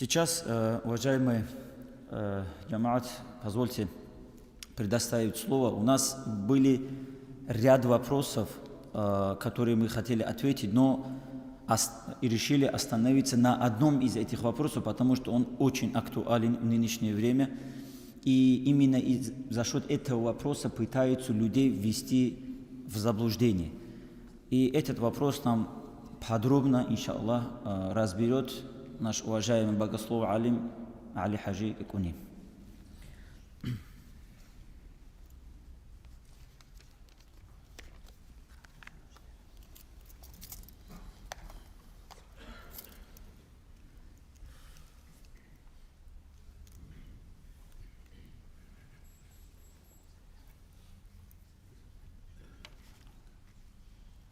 Сейчас, уважаемый джамаат, позвольте предоставить слово. У нас были ряд вопросов, которые мы хотели ответить, но и решили остановиться на одном из этих вопросов, потому что он очень актуален в нынешнее время. И именно за счет этого вопроса пытаются людей ввести в заблуждение. И этот вопрос нам подробно, иншаллах, разберет наш уважаемый богослов Алим Али Хаджи Куни.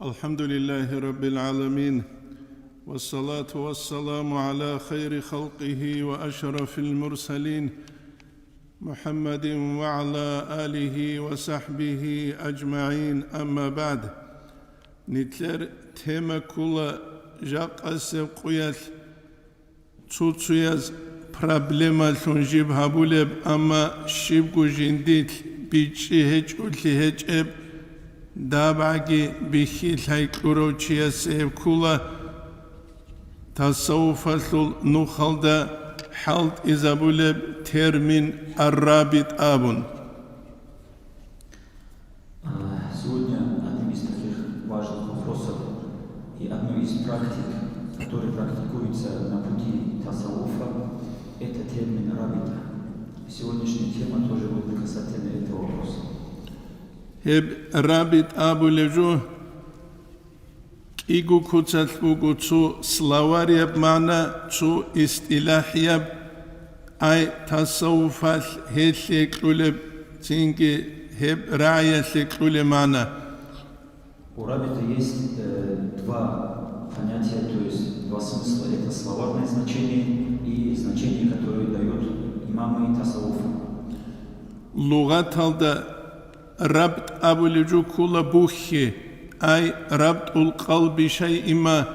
الحمد لله رب العالمين والصلاة والسلام على خير خلقه وأشرف المرسلين محمد وعلى آله وصحبه أجمعين أما بعد نتلر تيما كولا جاق أسف قيال تسوتسوياز проблема لنجيب هابولب أما شيبكو جنديت بيجي هج أولي هج أب دابعي بيخيل هايكورو تشياسيب كولا تصوفة نخلد حلت إزابولب термин الرابط آبون. Сегодня одним из таких важных вопросов и одной из практик, которые практикуются на пути тасауфа, это термин рабита. Сегодняшняя тема тоже будет касательно этого вопроса. رابط آبو لجو إيجو كوتسات بوغو تسو سلاواريب معنا تسو استلاحيب أي تصوفات هيتليك لولب تينجي هب رايتليك لولب معنا. У рабита есть два понятия, то есть два смысла. Это словарное значение и значение, которое дают имамы тасауфа. لغات هالدا ربط أبو لجو كولا بوخي أي ربط القلب شيء ما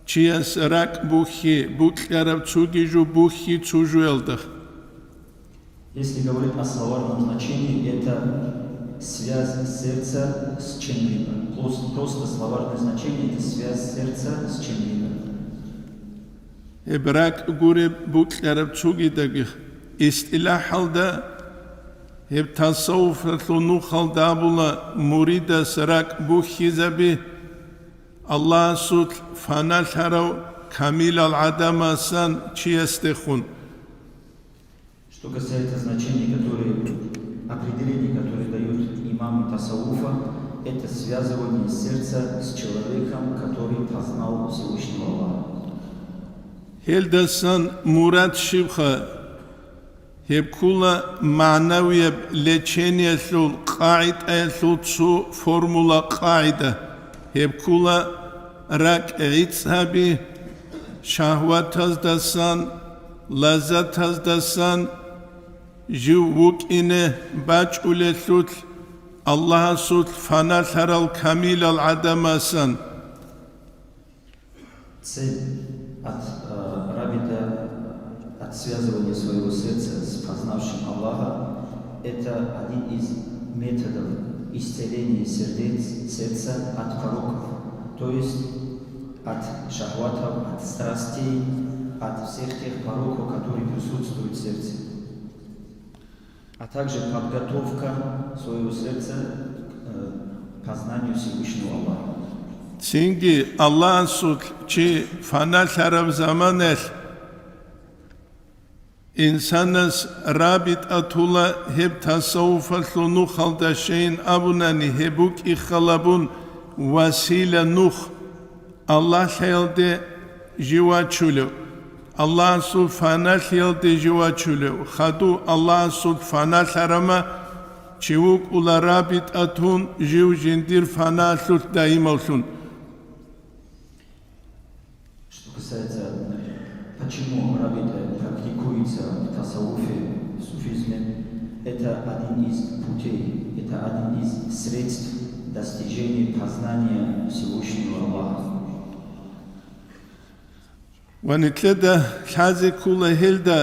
چياس راك بوخي بوكلяраб цугижу бухи цужуэлдах. Если говорить о словарном значении, это связь сердца с чем-либо. Просто словарное значение – это связь сердца с чем-либо. Эбрак гуреб букляраб цугидагих истилах халда еб тасауф луну халдабула мурида срак бухизаби Аллах суд фанал харау камил ал-адама сан чиестехун. Что касается значений, определений, которые дают имамы тасауфа, это связывание сердца с человеком, который познал Всевышнего Аллаха. Хелдасан мурад шибха Хебкула ма'навияб лечение лул қаид айлул цу формула қаида. Хебкула рак ицаби шахват аздасан, лазат аздасан, живук ине бач улелут, Аллах суд фанал харал камил ал-адамасан. Цель от рабита, от связывания своего сердца с познавшим Аллаха, это один из методов исцеления сердца от пороков, то есть от шахватов, от страстей, от всех тех пороков, которые присутствуют в сердце, а также подготовка своего сердца к познанию Всевышнего Аллаха. Цинги Аллах суд чи фанал харав заманел İnsanız rabit atula hep tasavvuflu nuh halda şeyin abunani hebuk ikhalabun vasile nuh Allah helde jivaçulu Allah sul fanal helde jivaçulu khadu Allah sul fanal harama çivuk ula rabit atun jiv jindir fanal sul daim olsun. Что касается, почему рабита практикуется в тасауфе, в суфизме, это один из путей, это один из средств достижения познания Всевышнего Аллаха. ونتلدا حازي كولا هيلدا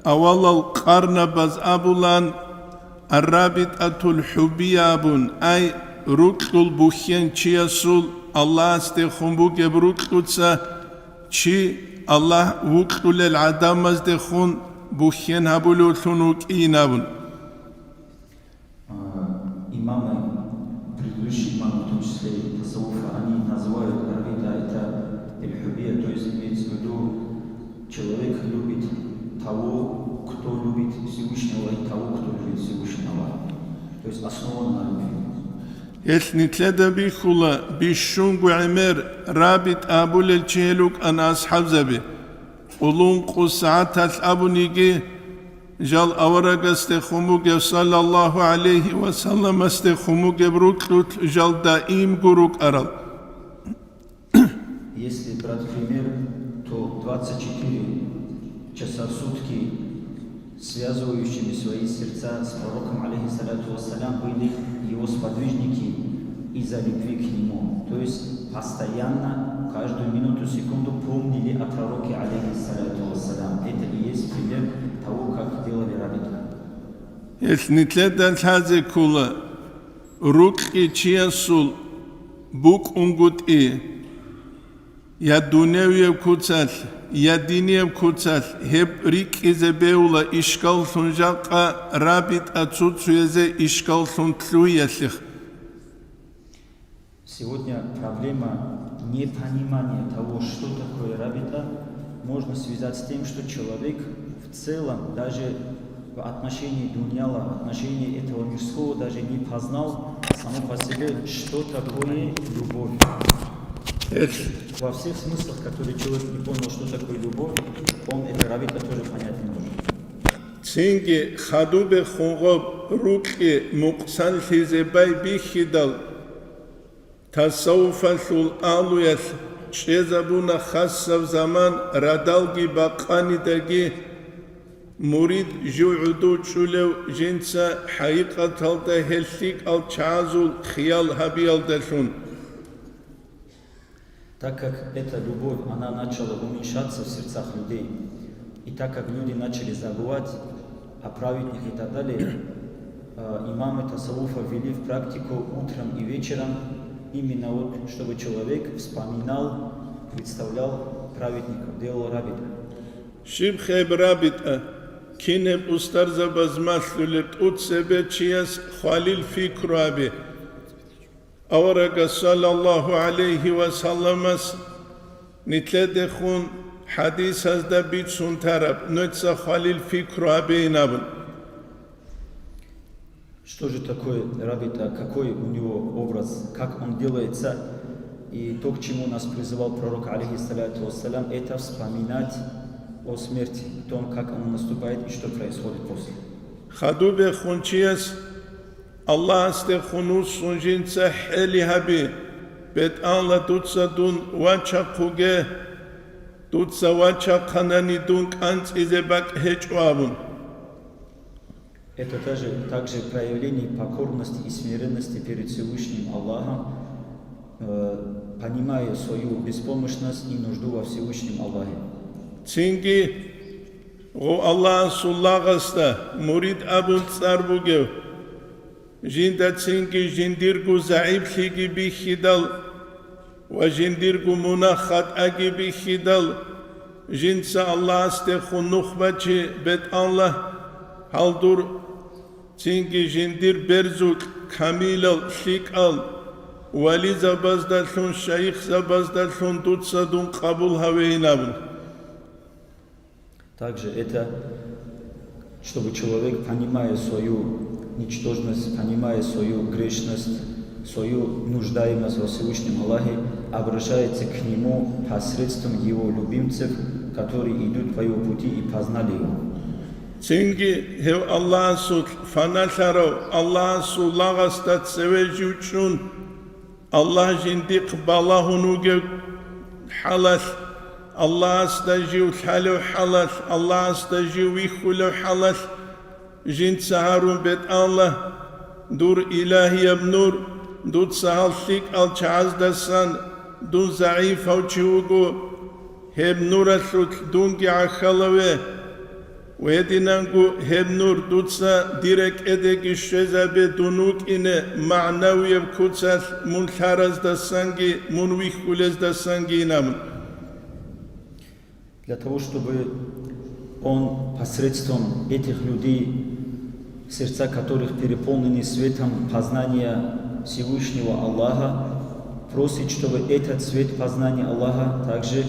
أول القرن بز أبولان الرابطة الحبية أي ركل البوخين تشيسول الله استخون بوك بروكلوتسا تشي الله وكل العدم استخون بوخين هبولو ثنوك إينابون. Имамы, предыдущие имамы, в том числе и тасауфа, они называют рабита это эль-хубия, то есть имеется в виду человек любит того, кто любит Всевышнего, и того, кто любит Всевышнего. То есть основан на любви. Если тледа бихула бишунгу амер рабит абул эль-чехелук ана асхаб заби улун кусаатал абуниги جال أورق استخموج صلى الله عليه وسلم استخموج بروكلوت جال دائم جروك أرل. Если брать пример, то 24 часа в сутки, связывающими свои сердца с пророком, алейхиссалату вассалям, были его сподвижники из-за любви к нему. То есть постоянно, каждую минуту, секунду помнили о пророке, алейхиссалату вассалям. Это и есть пример того, как делали рабита. Если не тледа хазе кула, руки чиасул, бук унгут я дуневьев куцал, я динев куцал, хеб рик изебеула ишкал сунжака рабит отсутствуезе ишкал сунтлуясих. Сегодня проблема непонимания того, что такое рабита, можно связать с тем, что человек в целом, даже в отношении дуньяла, в отношении этого мирского, даже не познал само по себе, что такое любовь. Во всех смыслах, которые человек не понял, что такое любовь, он это рабита тоже понять не может. Цинги хадубе хунгоб руки муксан хизебай бихидал тасауфасул алуяс чезабуна хассав заман радалги бақанидаги мурид жууду чулев жинца хаиқаталда хелсик ал чазул хиял хабиалдашун. Так как эта любовь, она начала уменьшаться в сердцах людей, и так как люди начали забывать о праведных и так далее, имамы тасауфа ввели в практику утром и вечером, именно вот, чтобы человек вспоминал, представлял праведников, делал рабита. Шибхеб рабита, кинеб устарза базмаслулет утсебе чияс хвалил фикру аби. أورق صلى الله عليه وسلم نتلدخون حديث هذا بيت سنترب نتسا خليل فكرة بينابن. Что же такое рабита, какой у него образ, как он делается, и то, к чему нас призывал пророк, алейхиссалату вассалям, это вспоминать о смерти, о том, как она наступает и что происходит после. Хадубе хунчияс Allah astehunus sunjinsa heli habi bet anla tutsa dun wacha kuge tutsa wacha kanani dun канц изебак хечуабун. Это также проявление покорности и смиренности перед Всевышним Аллахом, понимая свою беспомощность и нужду во Всевышнем Аллахе. Цинги о Аллах суллагаста мурид абун царбугев جندا تسنجي جنديرجو زعيب خيجي بخدال وجنديرجو مناخات أجي بخدال جنسا الله استخو نخبتي بيت الله هالدور تسنجي جندير برزوك كاميل خيكال ولي زبازدالون شيخ زبازدالون دوتسادون قبول هوينابن. Также это, чтобы человек, понимая свою ничтожность, понимая свою грешность, свою нуждаемость во Всевышнем Аллахе, обращается к Нему посредством Его любимцев, которые идут по Его пути и познали Его. Цинги хев Аллах суд фаналаров, Аллах суллагастат севежучун, Аллах жиндик балахунуге халас, Аллах стажив халев халас, Аллах стажив вихулев халас. جنت سهارون بيت الله دور إلهي ابنور دود سهال ثيك الچاز دسان دون ضعيف او چوغو heb nurasut dungi akhalave Wedinangu heb nur dutsa direk edegi shezabe dunuk ine ma'nawiev kutsas mun haraz da sangi mun wихулес да санги нам. Для того, чтобы Он посредством этих людей, сердца которых переполнены светом познания Всевышнего Аллаха, просит, чтобы этот свет познания Аллаха также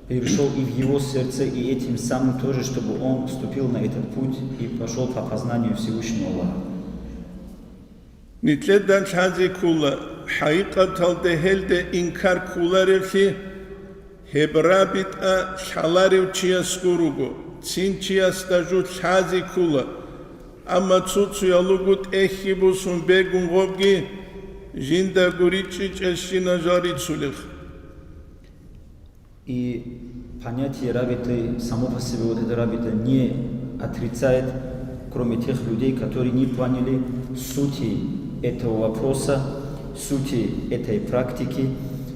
перешел и в его сердце, и этим самым тоже, чтобы он вступил на этот путь и пошел по познанию Всевышнего Аллаха. Нитледан хази кула, хайкатал дехельде инкар куларевхи, хебрабит а шаларев чияскуругу, цин чиястажу хази кула, ама цуцу ялугут эхибусун бегун гобги, жинда гуричи чешина жарицулих. И понятие рабиты, само по себе вот это рабита не отрицает, кроме тех людей, которые не поняли сути этого вопроса, сути этой практики,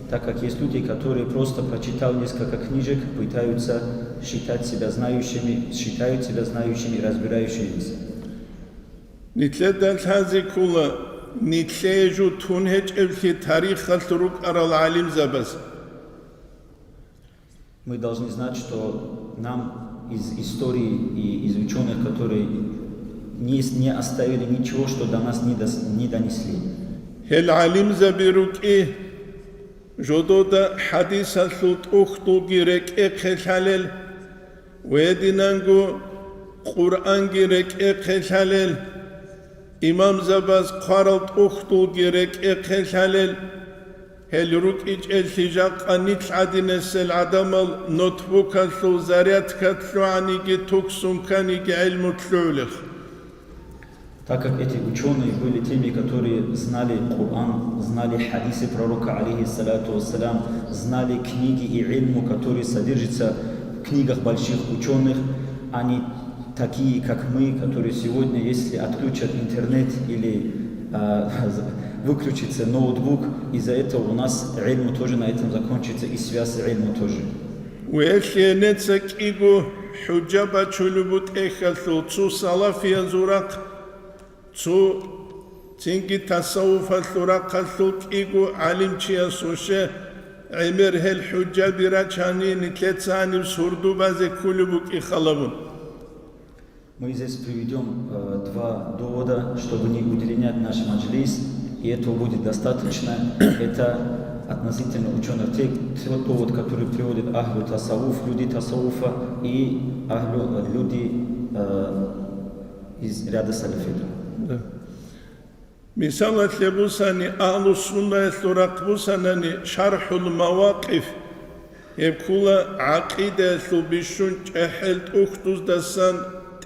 так как есть люди, которые просто прочитав несколько книжек, пытаются считают себя знающими и разбирающимися. Нитледан хази кула, нитлежу тунхеч эвхи тарихал турук арал алим забас. Мы должны знать, что нам из истории и из ученых, которые не оставили ничего, что до нас не донесли. Хел алим забируки, жодода хадиса султ ухту гирек экхелалел, вединангу Qur'an гирек экхелалел, имам забас қаралт ухту гирек экхелалел. Хелрук ич элхижак анит адинесел адамал нотбукаслу зарядкаслу аниги туксумканиги эльмутлюлих. Так как эти ученые были теми, которые знали Коран, знали хадисы пророка, алейхиссалату вассалям, знали книги и ильму, которые содержатся в книгах больших ученых, они такие, как мы, которые сегодня, если отключат интернет или выключится ноутбук, из-за этого у нас ильму тоже на этом закончится, и связь ильму тоже. Цу цинги тасауфа суракасук игу алимчия суше эмер хел худжа бирачани нитлецани сурду базе кулубук и халабун. Мы здесь приведем два довода, чтобы не удлинять наш маджлис, и этого будет достаточно. Это относительно ученых. Тот довод, который приводит ахлю тасауф, люди тасауфа и люди из ряда салафитов. مثال لبوساني أهل السنة ثرقبوساني شرح المواقف يبكولا عقيدة بشون أحلت أختوز دسان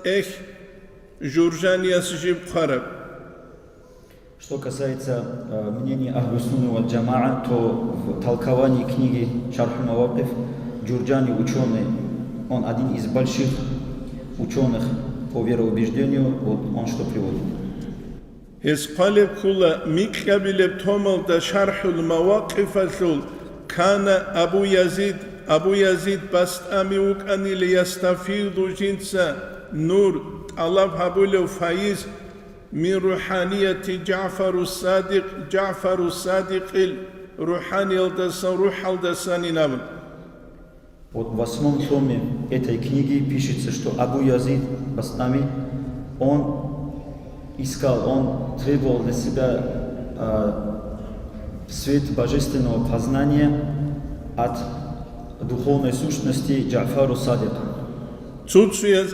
إخ جورجانيا سجيب خرب. Что касается мнения Ахлю Сунны валь Джамаа, то в толковании книги Шарх Мавакиф Джурджани, ученый, он один из больших ученых по вероубеждению, вот он что приводит. Испалев кула микабилев томал да шархул мавакифасул кана Абу Язид бастами уканили ястафиду жинца нур алав хабулев фаиз мин руханияти Джафару Садик ил руханил дасан инам. Вот в 8 томе этой книги пишется, что Абу Язид Бастами, он искал, он требовал для себя свет божественного познания от духовной сущности Джафару Садика. Цуцуяз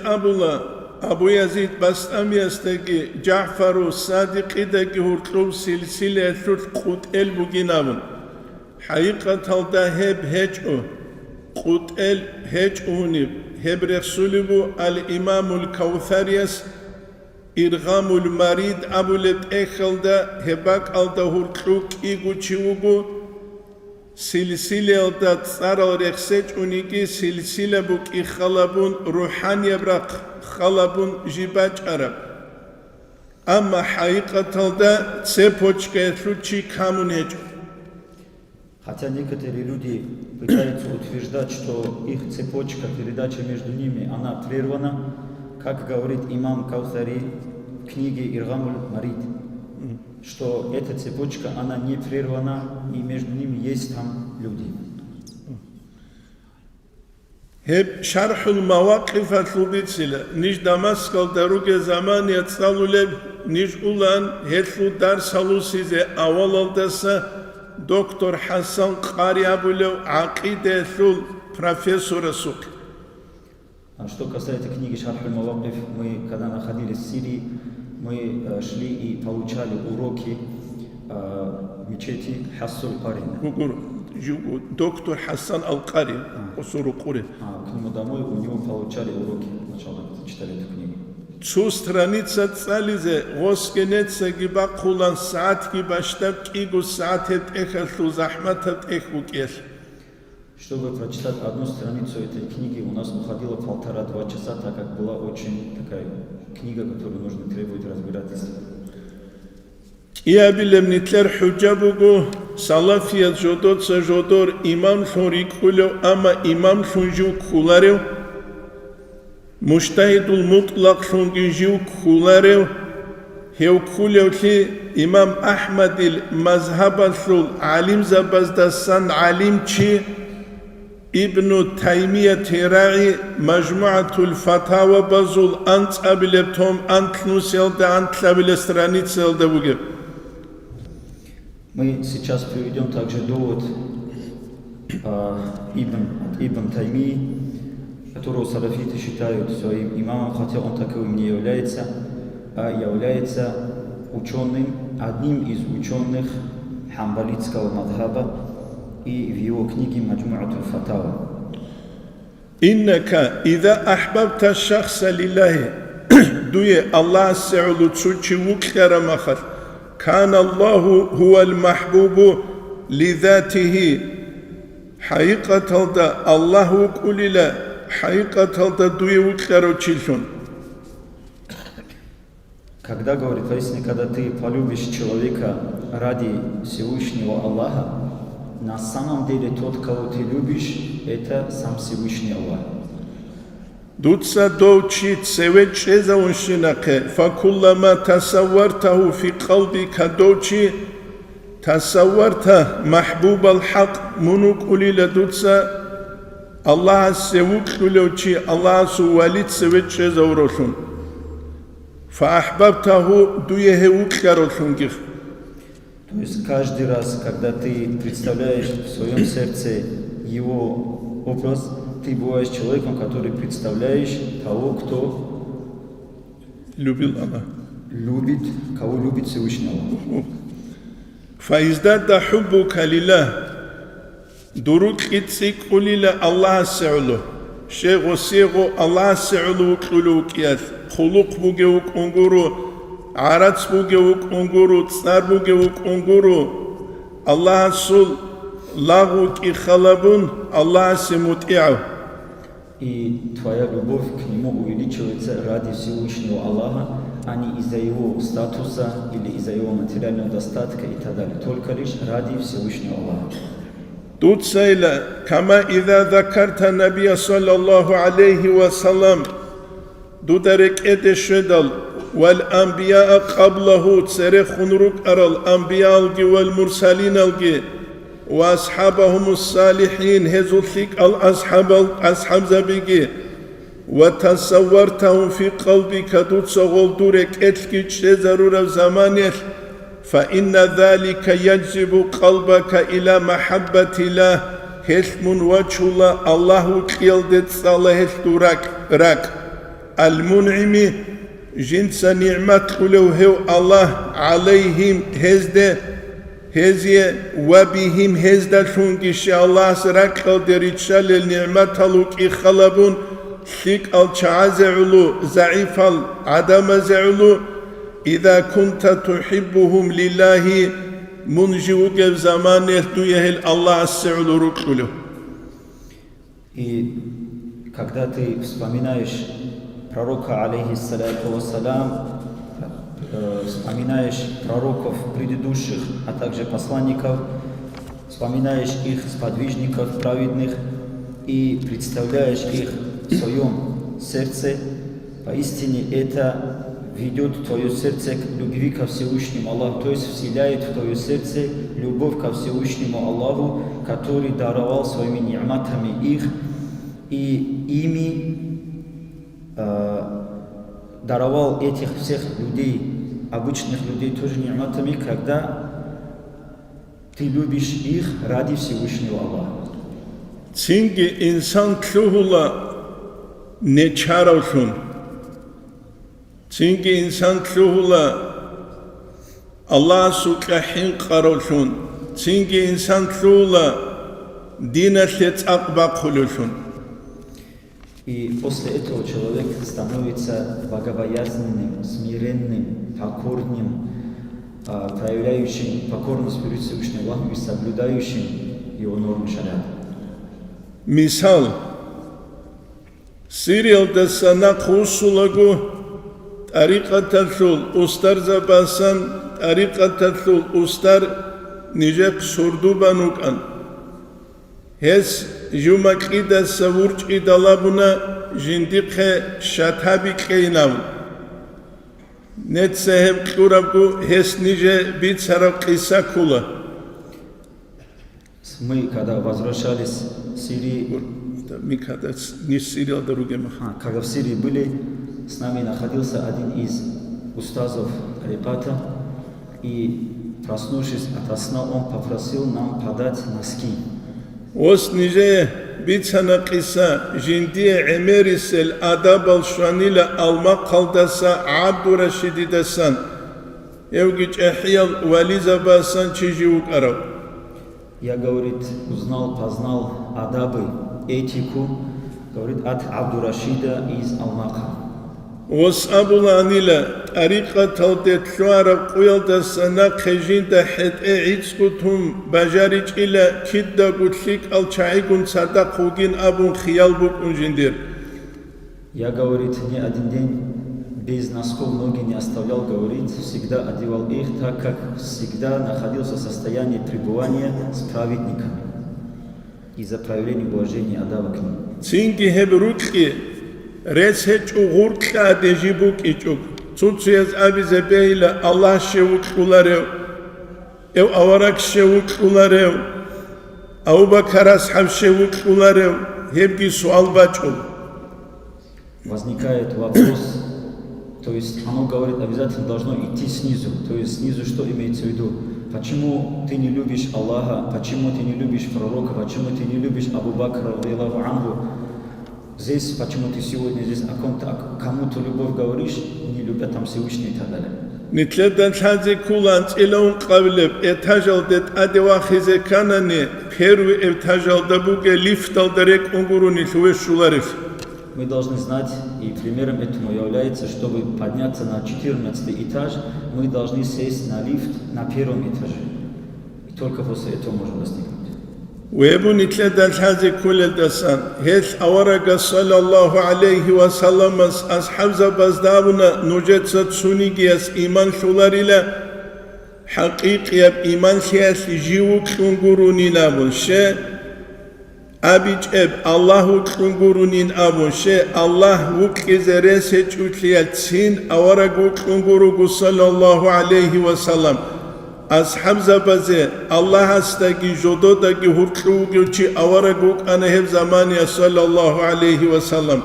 Абу Язид Бастами астеги Джафару Садик идаги хуртлуб силсиле сут кут эл бугинавун. Хайқаталда хеб хечу قد الهجوني هبرخسولبو الإمام الكوثريس إرغام المريد أبولت إخلدا هباك الدهور كروك إيغو تشيوغو سلسلة الدات صار رخسج أونيكي سلسلة بوك إخلابون روحان يبرق خلابون جيباج عرب أما حقيقة الدا تسيبوش كيثلوشي كامون هجو. Хотя некоторые люди пытаются утверждать, что их цепочка, передача между ними, она прервана, как говорит имам Каутари в книге Иргамуль Марид, что эта цепочка, она не прервана, и между ними есть там люди. Hep şarhul mavakif atlubitsile, niş damaskal daruge zaman yatsalulev, niş ulan hetlu darsalu size aval aldasa, Doktor Hasan Qaryabulev aqide sul профессора сук. Что касается книги Шарх аль-Мавакиф, мы, когда находились в Сирии, мы шли и получали уроки в мечети Хассуль Қарин. Доктор Хасан Ал-Қари, Осуру Қури. К нему домой, у него получали уроки. Сначала читали эту книгу. Цу страница цализе, воскенеца гиба кулан саат гиба штаб кигу саатет эхатлу захматет эхукес. Чтобы прочитать одну страницу этой книги, у нас уходило 1,5-2 часа, так как была очень такая книга, которую нужно требовать разбирательства. Я билемнитлер худжабугу, салафият жодоца жодор, имам шорик хулев, ама имам шунжу куларев, муштахидул мутлак шунгижу куларев, хев кулевли имам Ахмадил мазхабаслул алим забаздасан алим чи, ابن تيمية تراعي مجموعة الفتاوى بزول أنت أبلتهم أنت نسيل دا أنت لابل страницел да бугеб. Мы сейчас приведем также довод Ибн Таймии, которого салафиты считают своим имамом, хотя он таковым не является, а является ученым, одним из ученых хамбалитского мадхаба, и в его книге Маджму'атуль Фатава. Иннака ида ахбабта шахса лиллахи дуе Аллах се'улу цучи вукхара махар кан Аллаху хуал махбубу лидатихи хайқаталда Аллаху кулила хайқаталда дуе вукхара чилшун. Когда, говорит, поистине, когда ты полюбишь человека ради Всевышнего Аллаха, на самом деле тот, кого ты любишь, это сам Всевышний Аллах. Дутса доучи цевет шезауншинаке, факуллама тасаввартаху фи қалбика доучи тасавварта махбуб ал-хақ мунук улила дутса Аллаха севук улеучи Аллаху валид цевет шезауролун. Фаахбабтаху дуехеук каролунгих. То есть каждый раз, когда ты представляешь в своем сердце его образ, ты бываешь человеком, который представляешь того, кто любил Аллах. Любит, кого любит Всевышний Аллах. Фаиздада хуббука лилlah дурук ицик улила Аллах се'улу шего сего Аллах се'улу укулу укияс хулук буге ук унгуру Арац бугевук унгуру, цар бугевук унгуру, Аллах сул, лагук и халабун, Аллах симути'ав. И твоя любовь к нему увеличивается ради Всевышнего Аллаха, а не из-за его статуса или из-за его материального достатка и так далее. Только лишь ради Всевышнего Аллаха. Тут сайла, кама ида закарта набия саллаллаху алейхи ва салам, дударек эде шедал, والأنبياء قبله تسرخ نروك أرى الأنبياء والمرسلين وأصحابهم الصالحين هزوثيك أصحاب زبيجي وتصورتهم في قلبك تتصغل دورك إتلك ضرورة زمانك فإن ذلك يجذب قلبك إلى محبة الله هلم وجه الله كيلدت صالح راك المنعم جنس نعمت قلوه الله عليهم هزده وبهم هزده شونكش الله سرق دريتشال النعمت لك إخلبون ثق الشعاز علو ضعيف العدم زعلو إذا كنت تحبهم لله منجوك زمان يهل الله السعل ركله. И когда ты вспоминаешь пророка, алейхиссаляту вассалям, вспоминаешь пророков предыдущих, а также посланников, вспоминаешь их сподвижников праведных и представляешь их в своем сердце, поистине это ведет твое сердце к любви ко Всевышнему Аллаху, то есть вселяет в твое сердце любовь ко Всевышнему Аллаху, который даровал своими ни'матами их и ими даровал этих всех людей, обычных людей тоже ни'матами, когда ты любишь их ради Всевышнего Аллаха. Çünkü insan tluhula ne çarolsun. Çünkü insan tluhula Allah sukahin qarolsun. Çünkü insan tluhula dinaslet akbaqulsun. И после этого человек становится богобоязненным, смиренным, покорным, проявляющим покорность перед Всевышним Аллахом и соблюдающим его нормы шариата. Misal, serialda sana kusulagu tariqatatul ustar zabasan tariqatatul ustar nijak surdubanukan. Hes jumakida savurç idalabuna jindikhe şatabi keynav. Net seheb kurabgu hes nije bitsara qisa kula. Мы, когда возвращались в Сирии, когда в Сирии были, с нами находился один из устазов тариката, и, проснувшись ото сна, он попросил нам подать носки. Ос ниже бицана қиса жиндие эмерисел адабал шанила алма қалдаса Абду Рашидидасан евгич ахиял вализабасан чижиук арав. Я, говорит, познал адабы, этику, говорит, от Абду Рашида из Алмака. Ос абуланила тариқа талдетлуарав қуялдасана қежинда хет ицкутум бажарич ила кидда гутлик алчаигун сада хугин абун хиялбук унжиндир. Я, говорит, ни один день без носков ноги не оставлял, говорит, всегда одевал их, так как всегда находился в состоянии пребывания с праведниками из-за проявления уважения адава к ним. Цинги хебрутки рецеч угуртка дежибук ичук. Цуцуяз абизебейла Аллах шевук уларев, эв аварак шевук уларев, Абу-Бакр асхаб шевук уларев, хебги суал бачул. Возникает вопрос, то есть оно говорит, обязательно должно идти снизу. То есть снизу что имеется в виду? Почему ты не любишь Аллаха, почему ты не любишь пророка, почему ты не любишь Абу-Бакра, радиаллаху анху? Здесь, почему ты сегодня здесь о кому-то любовь говоришь, не любят там Всевышний и так далее. Нитledan taze kulan ilaun qavleb etajaldet adewaxize kanane peru etajalda buge liftal derek unguruni шуларев. Мы должны знать, и примером этому является, чтобы подняться на 14 этаж, мы должны сесть на лифт на первом этаже. И только после этого можем достигнуть. Уебу нитledan taze kuleldasan хеш аварага саллаллаху алейхи ва салламас асхабза баздавуна нуджетсат сунигиас иман шуларила хақиқияб иман шиас живу кунгуруни набун ше Абичеб Аллаху кунгурунин абун ше Аллах вукизере сечутлия цин аварагу кунгуругу саллаллаху алейхи ва саллам Асхаб забазе Аллах астаги жододаги хуркугучи аварагу канахеб замания саллаллаху алейхи ва саллам.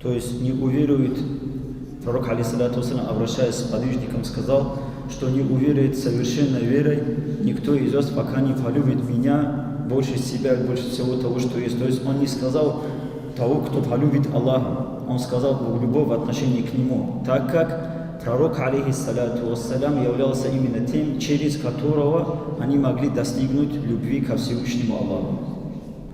То есть не уверует, пророк алейхиссалату вассалям, обращаясь к подвижникам, сказал, что не уверует совершенной верой никто из вас, пока не полюбит меня больше себя, больше всего того, что есть. То есть он не сказал того, кто полюбит Аллаха, он сказал любовь в отношении к нему, так как пророк алейхиссалату вассалям являлся именно тем, через которого они могли достигнуть любви ко Всевышнему Аллаху.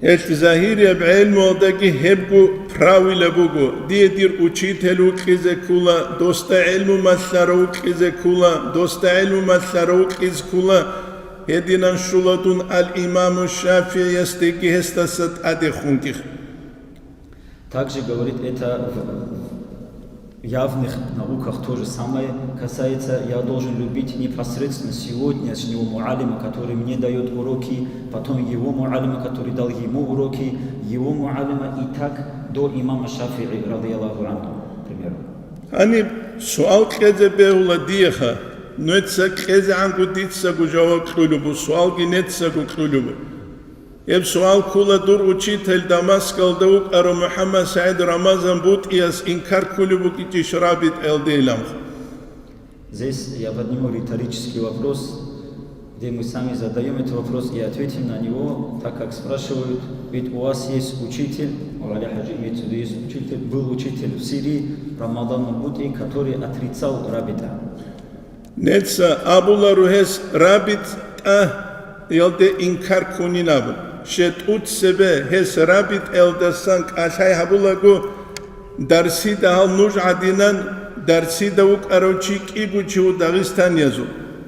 Это захирия б'ильмодаги хебгу правила бугу. Диедир учителю кизекула, доста ильму маслару кизекула, доста ильму маслару кизкула. Единан шуладун аль-имаму Шафия ястеги хестасат адехунгих. Также говорит это явных науках то же самое касается. Я должен любить непосредственно сегодняшнего муалима, который мне дает уроки, потом его муалима, который дал ему уроки, его муалима, и так до имама Шафи'i, радиаллаху анху, к примеру. Они суал кезе беула диеха, но это кезе ангу дитса гужава крулюбу, суал гинетса гу крулюбу. Еб суал кула дур учитель Дамаскал даук аро Мухаммад Саид Рамазан бут иас инкар крулюбу кити шрабит элдейлам. Здесь я подниму риторический вопрос, где мы сами задаем этот вопрос и ответим на него, так как спрашивают, ведь у вас есть учитель, есть учитель, был учитель в Сирии, Рамадан Бути, который отрицал рабита. Нетса Абула Рухес рабит елде инкар кунинабу. Шет ут себе хес рабит элдасан кашай хабулагу дарси дахал нуж адинан дарси даук арочик ибучу Дагестан язу.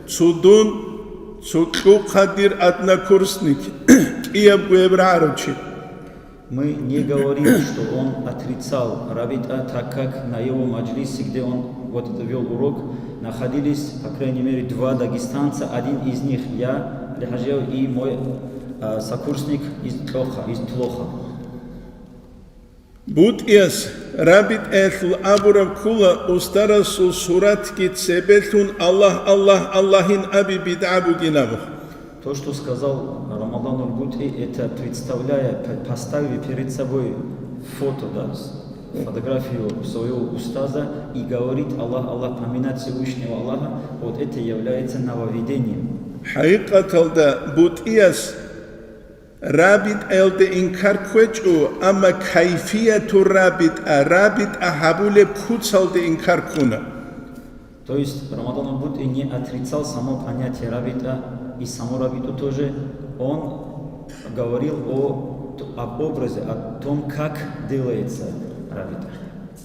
Цудун цуку хадир одна курсник и обгуебрарочи. Мы не говорим, что он отрицал рабита, так как на его маджлисе, где он вот вел урок, находились, по крайней мере, два дагестанца. Один из них я, Лихаджиев, и мой сокурсник из Тлоха. Бут иас рабит эхл абурав кула устарасу суратки цебетун Аллахин аби бидабу гинабу. То, что сказал Рамадан аль-Бути, это представляя, поставив перед собой фото, да, фотографию своего устаза и говорит Аллах, поминать Всевышнего Аллаха, вот это является нововведением. Хайкаталда бут иас рабит элде инкар квечу, ама кайфияту рабит ахабуле куцалде инкар куна. То есть Рамадан аль-Бути не отрицал само понятие рабита и само рабиту тоже. Он говорил об образе, о том, как делается рабита.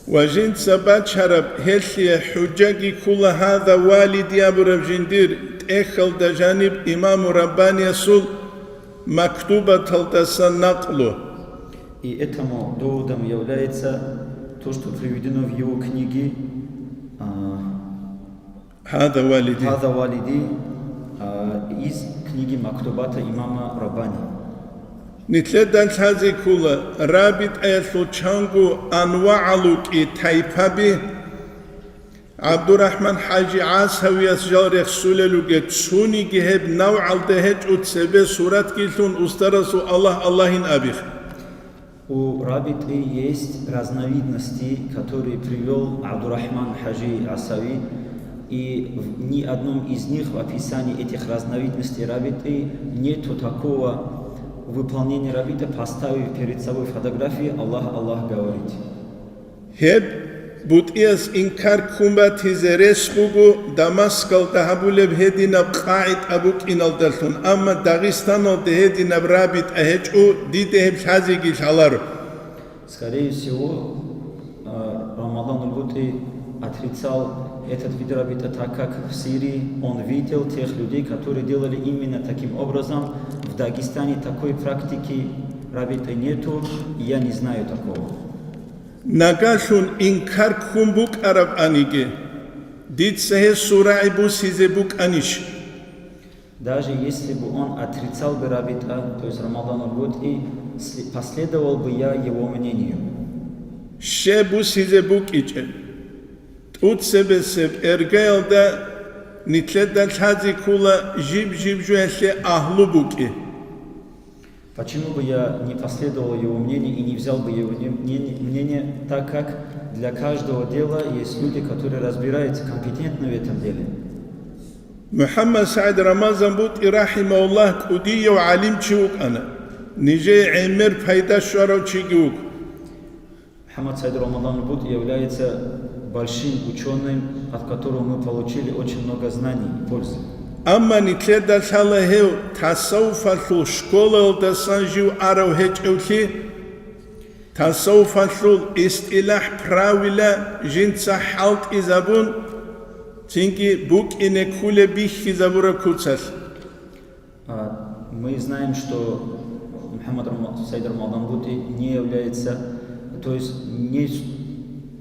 وجن سبات شرب هلي حجاجي كل هذا والدي أبو ربجندير تأخل دا جانب إمام رباني يسول مكتوبة تلتسن نقله. И этому доводом является то, что приведено в его книге هذا والدي из книги Мактубата имама Раббани. نتلدن هذه كل رابط أيضا تشانغو أنواعلوك تايبابي عبد الرحمن حاجي عاصوي أسجار يخسوللوك تسوني جهب نوع الدهج وتسبه سورات كيلتون أسترسو Аллахин أبيخ. У рабиты есть разновидности, которые привел Абдурахман Хаджи Асави, и в ни одном из них в описании этих разновидностей рабиты нету такого выполнения рабита, поставив перед собой фотографии Аллах говорит. Хеб бут иас инкар кумбат хизересбугу Дамаскал тахабулеб хединаб қаид абук иналдалтун, амма Дагестанал дехединаб рабит ахечу дидехеб шазиги шалару. Скорее всего, Рамадан аль-Бути отрицал этот вид рабита, так как в Сирии он видел тех людей, которые делали именно таким образом. В Дагестане такой практики рабита нету, и я не знаю такого. Нагашун инкар кумбук араб аниге, дитсахе сурайбу сизебук аниш. Даже если бы он отрицал бы рабита, то есть Рамадан аль-Бути, последовал бы я его мнению. Шебу сизебук иче. Тут себе эргаэлда нитледа чази кула жиб жуэше ахлубуки. Почему бы я не последовал его мнению и не взял бы его мнение, так как для каждого дела есть люди, которые разбираются компетентно в этом деле. Мухаммад Саид Рамазан бут и рахимауллах кудия ва алим чиук ана. Ниже эмер пайда шуаро чигиук. Мухаммад Саид Рамадан аль-Бути является большим ученым, от которого мы получили очень много знаний и пользы. Амма нитледа шалахеу тасауфатлу школа дасанжиу араухэчэвли тасауфатлу истилах правила жинца халт изабун цинки бук инекуле бих изабура куцал. Мы знаем, что Мухаммад Саид Рамадан аль-Бути не является, то есть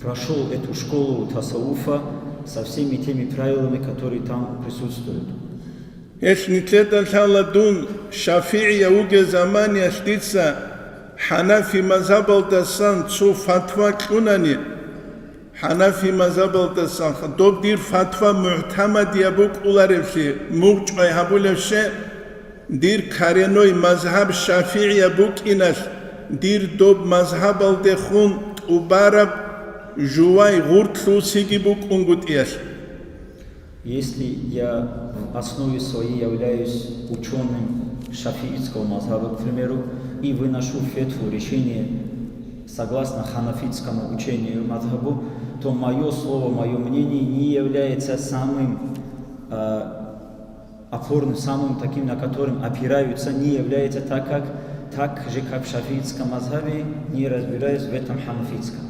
прошел эту школу тасауфа со всеми теми правилами, которые там присутствуют. Ешнитлета шаладун Шафии уге замания штица Ханафи мазабалтасан цу фатва кунани Ханафи мазабалтасан добдир фатва му'тамадия букуларевши мугчай хабулевше дир кареной мазхаб Шафия букинаш дир доб мазхабалде хун убараб жуай гуртлусиги букунгутияш. Если я в основе своей являюсь ученым шафиитского мазхаба, к примеру, и выношу фетву, решение согласно ханафитскому учению мазхабу, то мое слово, мое мнение не является самым опорным, самым таким, на котором опираются, не является так же, как в шафиитском мазхабе, не разбираюсь в этом ханафитском.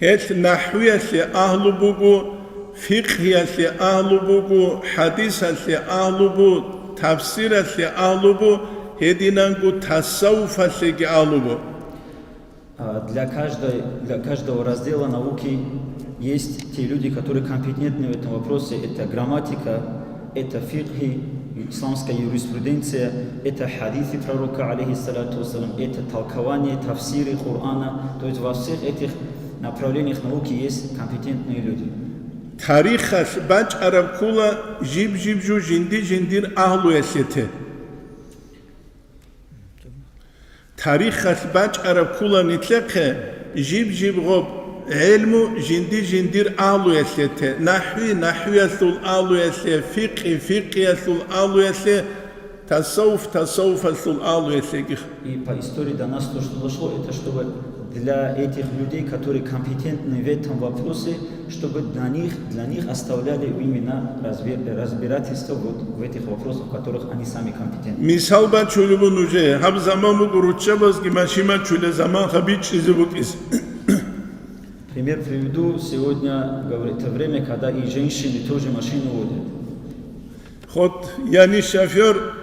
Это нахуяси ахлубугу, фикхияси ахлубугу, хадисаси ахлубу, тавсираси ахлубу, хединангу тасауфаси ахлубу. Для каждого раздела науки есть те люди, которые компетентны в этом вопросе. Это грамматика, это фикхи, исламская юриспруденция, это хадисы пророка, алейхиссалату вассалам, это толкование, тавсиры Корана. То есть во всех этих направлениях науки есть компетентные люди. Тарихаш бач арабкула жиб-жибжу жинди-жиндир ахлу эсете. Тарихаш бач арабкула нитлеке жиб-жибгоб علم جندي آلو يسته نحوي يسول آلو يسته فقه يسول آلو يسته تصوف يسول آلу يسته. И по истории до нас то, что дошло, это чтобы для этих людей, которые компетентны в этом вопросе, чтобы для них оставляли именно разбирательство в этих вопросах, в которых они сами компетентны. Мисал бачулубун уже, хаб замаму гуручабазги машима чуле заман хабич изубукис. Пример приведу. Сегодня, говорит, время, когда и женщины тоже машину водят. Вот я не шофер,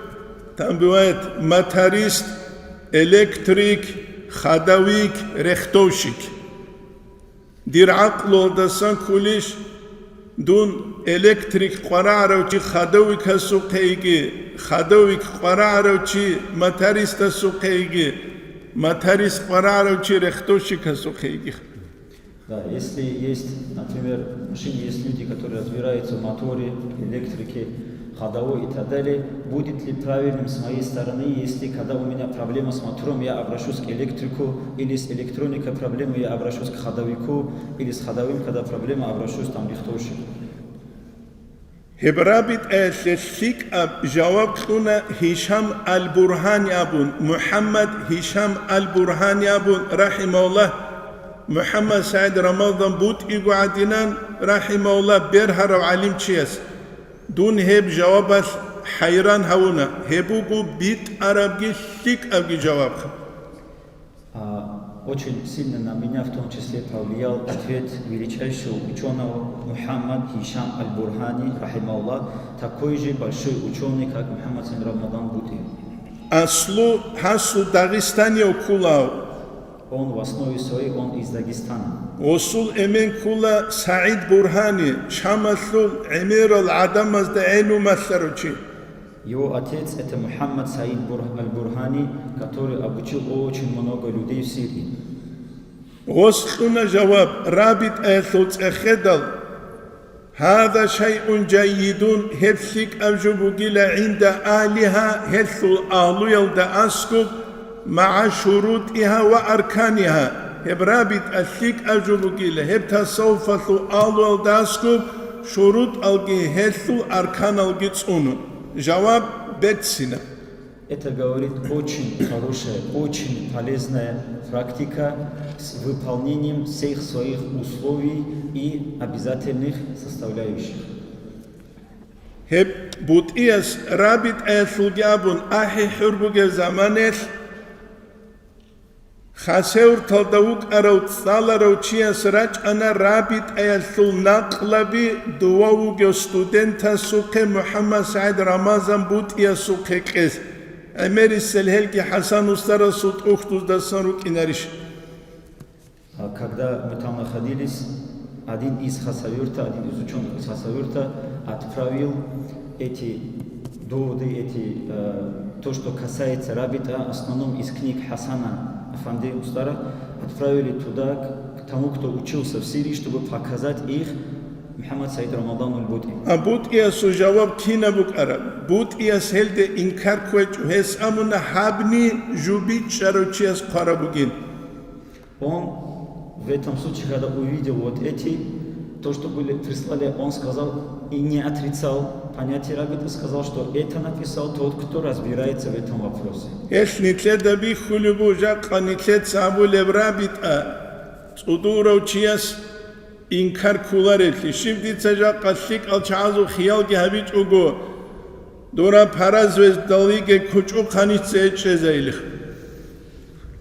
там бывает моторист, электрик, ходовик, рехтовщик. Дир акло дасан кулиш, дун электрик қвараарочи ходовик сукейги, ходовик қвараарочи моторист сукейги, моторист қвараарочи рехтовщик сукейги. Да, если есть, например, в машине есть люди, которые разбираются в моторе, электрике, ходовой и так далее, будет ли правильным с моей стороны, если когда у меня проблема с мотором, я обращусь к электрику, или с электроникой проблема, я обращусь к ходовику, или с ходовым, когда проблема, обращусь там к рихтовщику. Хебрабит эшек аб жаваб хуна Хишам аль-Бурхани абун, Мухаммад Хишам аль-Бурхани абун, рахимауллах. محمد سعيد رمضان بوت إيجو عدنان رحمه الله برهر وعلم تشيس دون هب جواب حيران هونا هبوكو بيت عربي شيك أبجي جواب. Очень сильно на меня в том числе повлиял ответ величайшего ученого Мухаммад Хишам аль-Бурхани, рахимауллах, такой же большой ученый, как Мухаммад Саид Рамадан Бути. Аслу хасу Дагестане окулау. Он в основе своей, он из Дагестана. Осул эмен кула Саид Бурхани, шамаслул эмир ал-адам азда эйну масларучи. Его отец это Мухаммад Саид аль-Бурхани, который обучил очень много людей в Сирии. Осхуна жаваб рабит эхлуц эхедал. هذا شيء جيد هفسك أوجبك عند أهلها هثل أهل يلد أسكب مع شروطها وأركانها هبرابط أسلك أجبك هب تصوف أهل يلد أسكب شروط ألقي هثل أركان ألقي تسون جواب بتسنا. Это говорит очень хорошая, очень полезная практика с выполнением всех своих условий и обязательных составляющих. Hep butiyas rabit esulgabun ahi hurbuge zamanes khaseur taldavuk araut salarauchias rach ana rabit esul naqlabi duwauge studenta suke Muhammad Said Ramazan butiyas suke kes. Emeris selhelki Hasan Ustara sut uhtuz da sanruk inarish. Когда мы там находились, один из ученых из Хасавюрта отправил эти доводы, то, что касается рабита, в основном из книг Хасана Афанди Устара, отправили туда к тому, кто учился в Сирии, чтобы показать их Мухаммад Саид Рамадан аль-Буди. Абутия сужаваб кинабук араб. Бутия сельде инкарквеч хес амуна хабни жубит шарочиас карабугин. Он в этом случае, когда увидел вот то, что прислали, он сказал и не отрицал понятие рабита, сказал, что это написал тот, кто разбирается в этом вопросе. Инкар куларехи шивдица жақаслик алчазу хиялги хабич уго дора паразвез далиге кучу ханице чезейлих.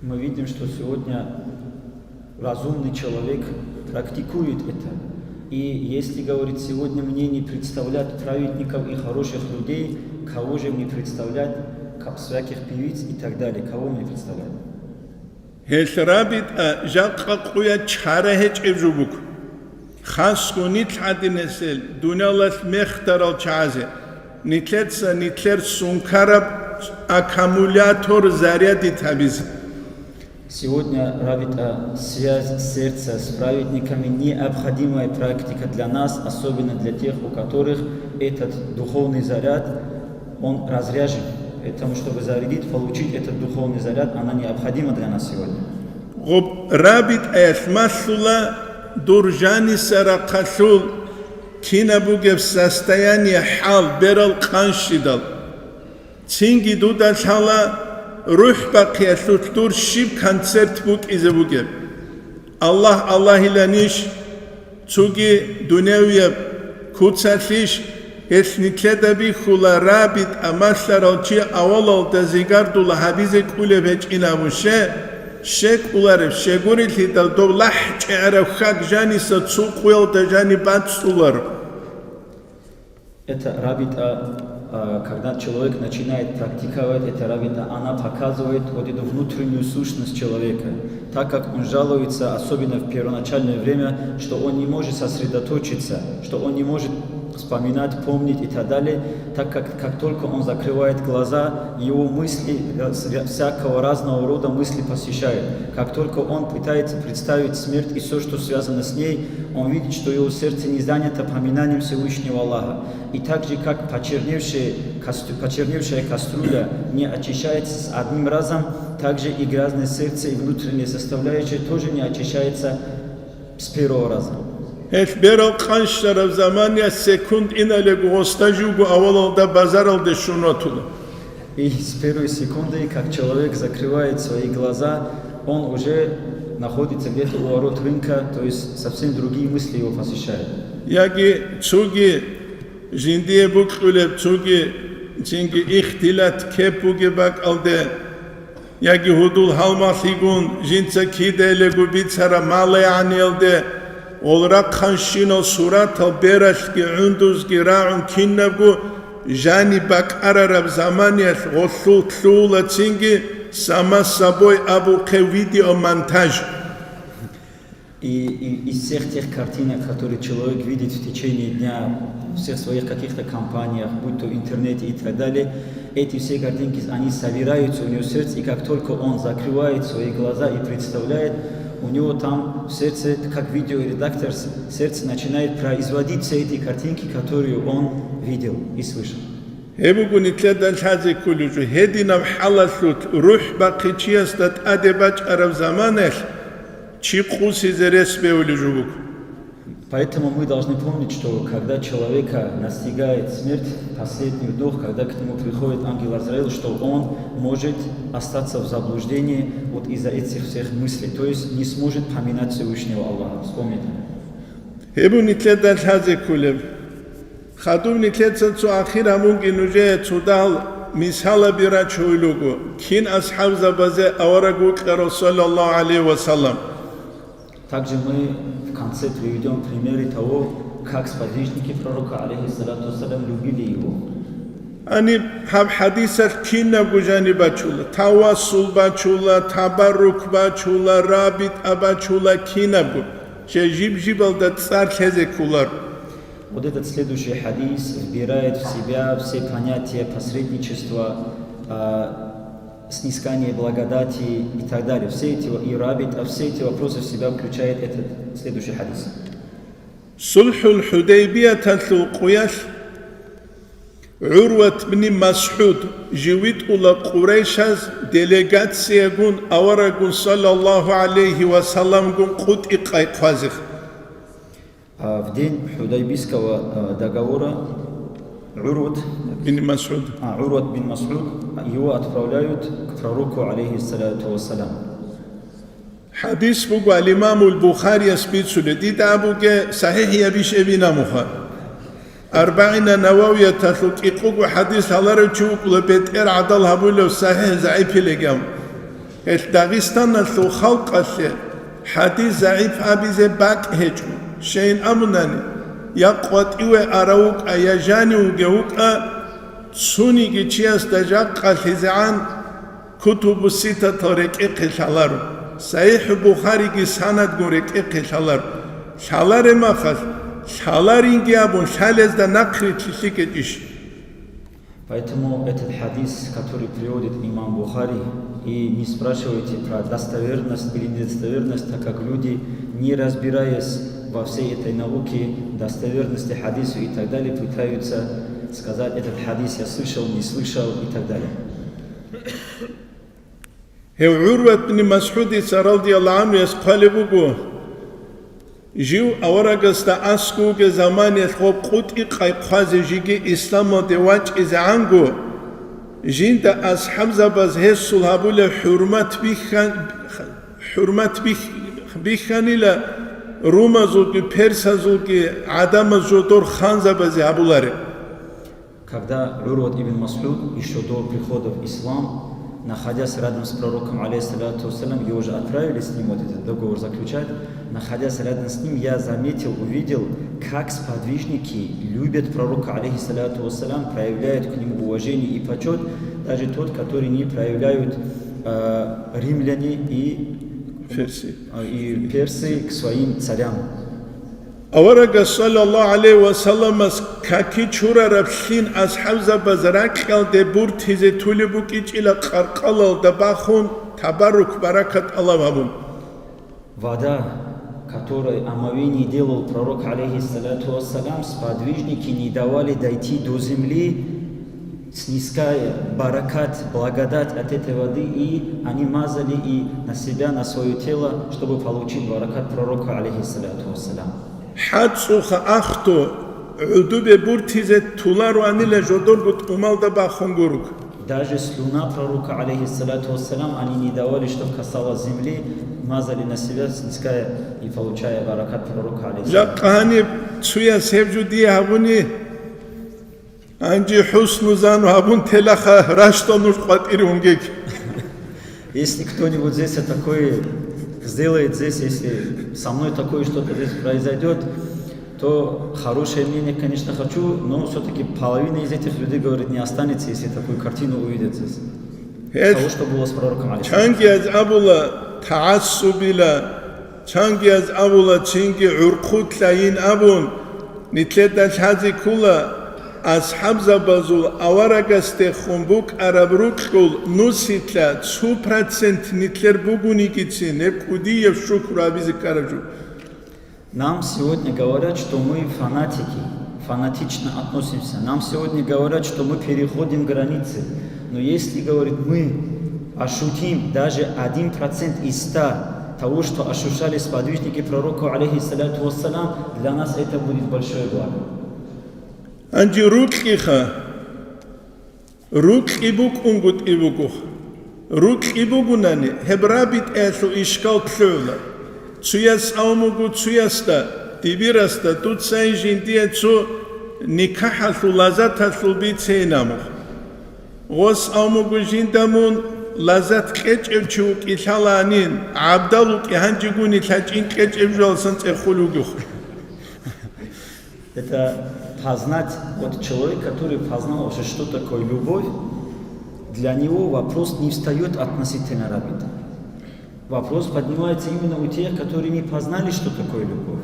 Мы видим, что сегодня разумный человек практикует это. И если, говорит, сегодня мне не представлять праведников и хороших людей, кого же мне представлять, как всяких певиц и так далее, кого мне представлять? Хесрабит жақақуя чарахеч эвжубук. خاصو نتحدي نسل دونالات مختارال чазе нитлер сункараб аккумулятор заряди табиз. Сегодня связь сердца с праведниками необходимая практика для нас, особенно для тех, у которых этот духовный заряд, он разряжен. Поэтому, чтобы зарядить, получить этот духовный заряд, она необходима для нас сегодня. Рабит эсмасула Дуржани саракасул кинабугев состояние хал берал каншидал. Цинги дудашала рух бакиясут дур шиб концерт бук изебугев. Аллах иланиш цуги дунявия куцатлиш эснитледаби хула рабит амасларалчи авалал дазигардула хабизе куле веч инамуше شك ولارب شگوری لیدال دو لحج عرب خاک جانی ساتسوق ویل دجانی بات سولار. Это рабита, когда человек начинает практиковать это рабита, она показывает вот эту внутреннюю сущность человека. Так как он жалуется, особенно в первоначальное время, что он не может сосредоточиться, что он не может вспоминать, помнить и так далее, так как только он закрывает глаза, его мысли, всякого разного рода мысли посещают. Как только он пытается представить смерть и все, что связано с ней, он видит, что его сердце не занято поминанием Всевышнего Аллаха. И так же, как почерневшая кастрюля не очищается с одним разом, также и грязное сердце и внутренняя составляющая тоже не очищается с первого раза. Берал каншарав замания секунд иналегу остажугу авалалда базаралда шунатула. И с первой секунды, как человек закрывает свои глаза, он уже находится где-то у ворот рынка, то есть совсем другие мысли его посещают. Яги цуги жиндие букулеб цуги цинги ихтилат кепуге бак алде яги худул халмасигун жинца киделегу бицара малаяни алде Олрак ханшино сурата берашки ундузги раун киннабгу жани бак арараб заманият госул тлула цинги сама собой абуке видеомонтаж. И из всех тех картинок, которые человек видит в течение дня, в всех своих каких-то компаниях, будь то в интернете и так далее, эти все картинки, они собираются у него в сердце, и как только он закрывает свои глаза и представляет, у него там в сердце, как видеоредактор, сердце начинает производить все эти картинки, которые он видел и слышал. Поэтому мы должны помнить, что когда человека настигает смерть, последний вдох, когда к нему приходит ангел Азраил, что он может остаться в заблуждении вот из-за этих всех мыслей, то есть не сможет поминать Всевышнего Аллаха. Вспомните. Также мы в конце приведем примеры того, как сподвижники пророка, алейхиссалату вассалям, любили его. Ani hab hadisat kina gujani bachula, tawassul bachula, tabarruk bachula, rabit abachula kina bu. Че жиб-жибал да царь хезекулар. Вот этот следующий хадис вбирает в себя все понятия посредничества, снискания благодати и так далее. Все эти и рабит, все эти вопросы в себя включает этот следующий хадис. Сульхул Худайбия татлу куяш Урват бни Мас'уд живит ула Курейшаз делегация гун аварагун саллаллаху алейхи вассалам гун кут и кайквазих. В день Худайбийского договора Урват бин Мас'уд, его отправляют к пророку алейхи салату вассалам. Хадис бугу аль-имам аль-Бухари спицуле дида абуге сахих ябиш эбина муха. أربعين نووية تثق إقوق حديث هلار تشوق لبيتر عدل هبولو صحيح زعيف لقام داغستان نثو خلق الشيء حديث زعيف أبيزي باك هجم شين أمناني يقوت إيوه أراوك أيجاني وقهوك تسوني جيشياس دجاق الهزعان كتب الستة طريق إقل هلارو صحيح بخاري جي سند قريق إقل هلارو هلار ما خذ Поэтому этот хадис, который приводит имам Бухари, и не спрашивайте про достоверность или недостоверность, так как люди, не разбираясь во всей этой науке, достоверности хадису и так далее, пытаются сказать, этот хадис я слышал, не слышал и так далее. Жив аварагаста аскуге замане хоб кут и кайқазе жиге исламо девач из ангу жинда асхаб забаз хессул хабуле хурмат биханила румазулги персазулги адамазудор хан забазе хабуларе. Когда Урват ибн Мас'уд еще до прихода в ислам, находясь рядом с пророком, алейхиссалату вассалям, его же отправили с ним вот этот договор заключать, находясь рядом с ним, я заметил, увидел, как сподвижники любят пророка, алейхиссалату вассалям, проявляют к нему уважение и почет, даже тот, который не проявляют римляне и персы к своим царям. Аварага саллаллаху алейхи вассалам каки чура рабшин асхаб забазрак де буртизе тулибуки чила қарқалал дабахун табарук баракат Аллаху. Вода, которой омовение делал пророк, алейхиссалату вассалам, сподвижники не давали дойти до земли, сниская баракат, благодать от этой воды, и они мазали и на себя, на свое тело, чтобы получить баракат пророка, алейхиссалату вассалам. Хадсуха ахту удубе буртизе тулару анила жодор гут умал дабахун гурук. Даже слюна пророка, алейхиссалату вассалам, они не давали, чтобы касалось земли, мазали на себя, сниская и получая баракат пророка, алейхиссалату вассалам. Жаккани цуя севжуди хабуни анджи хусну зану хабун телаха раштонуш кватири унгек. Если кто-нибудь здесь такое сделает, здесь, если со мной такое что-то здесь произойдет, то хорошее мнение, конечно, хочу, но все-таки половина из этих людей, говорит, не останется, если такую картину увидят здесь. Того, что было с пророком. Чанги аз абула таассубила, чанги аз абула чинги уркут лаин абун, нитлета хази кула, асхаб забазул аварагасте хумбук арабруккул нуситла 2% нитлер бугуникици непкудиев шукру абизикараджу. Нам сегодня говорят, что мы фанатики, фанатично относимся. Нам сегодня говорят, что мы переходим границы. Но если, говорит, мы ощутим даже 1% из 100 того, что ощущали сподвижники пророка, алейхиссалату вассалам, для нас это будет большое благо. Анджи рукиха, рук ибук унгут ибукух, рук ибугунани, хебрабит эсу ишкал тлюла. Цуяс аумугу цуяста, тибираста, тут сайжин диецу никахасу лазатасу бицейнамух. Гос аумугу жиндамун лазат кечевчук ишаланин, абдалук иханджигуни лачин кечевжал санцехулугух. Это познать, вот человек, который познал вообще, что такое любовь, для него вопрос не встает относительно рабита. Вопрос поднимается именно у тех, которые не познали, что такое любовь.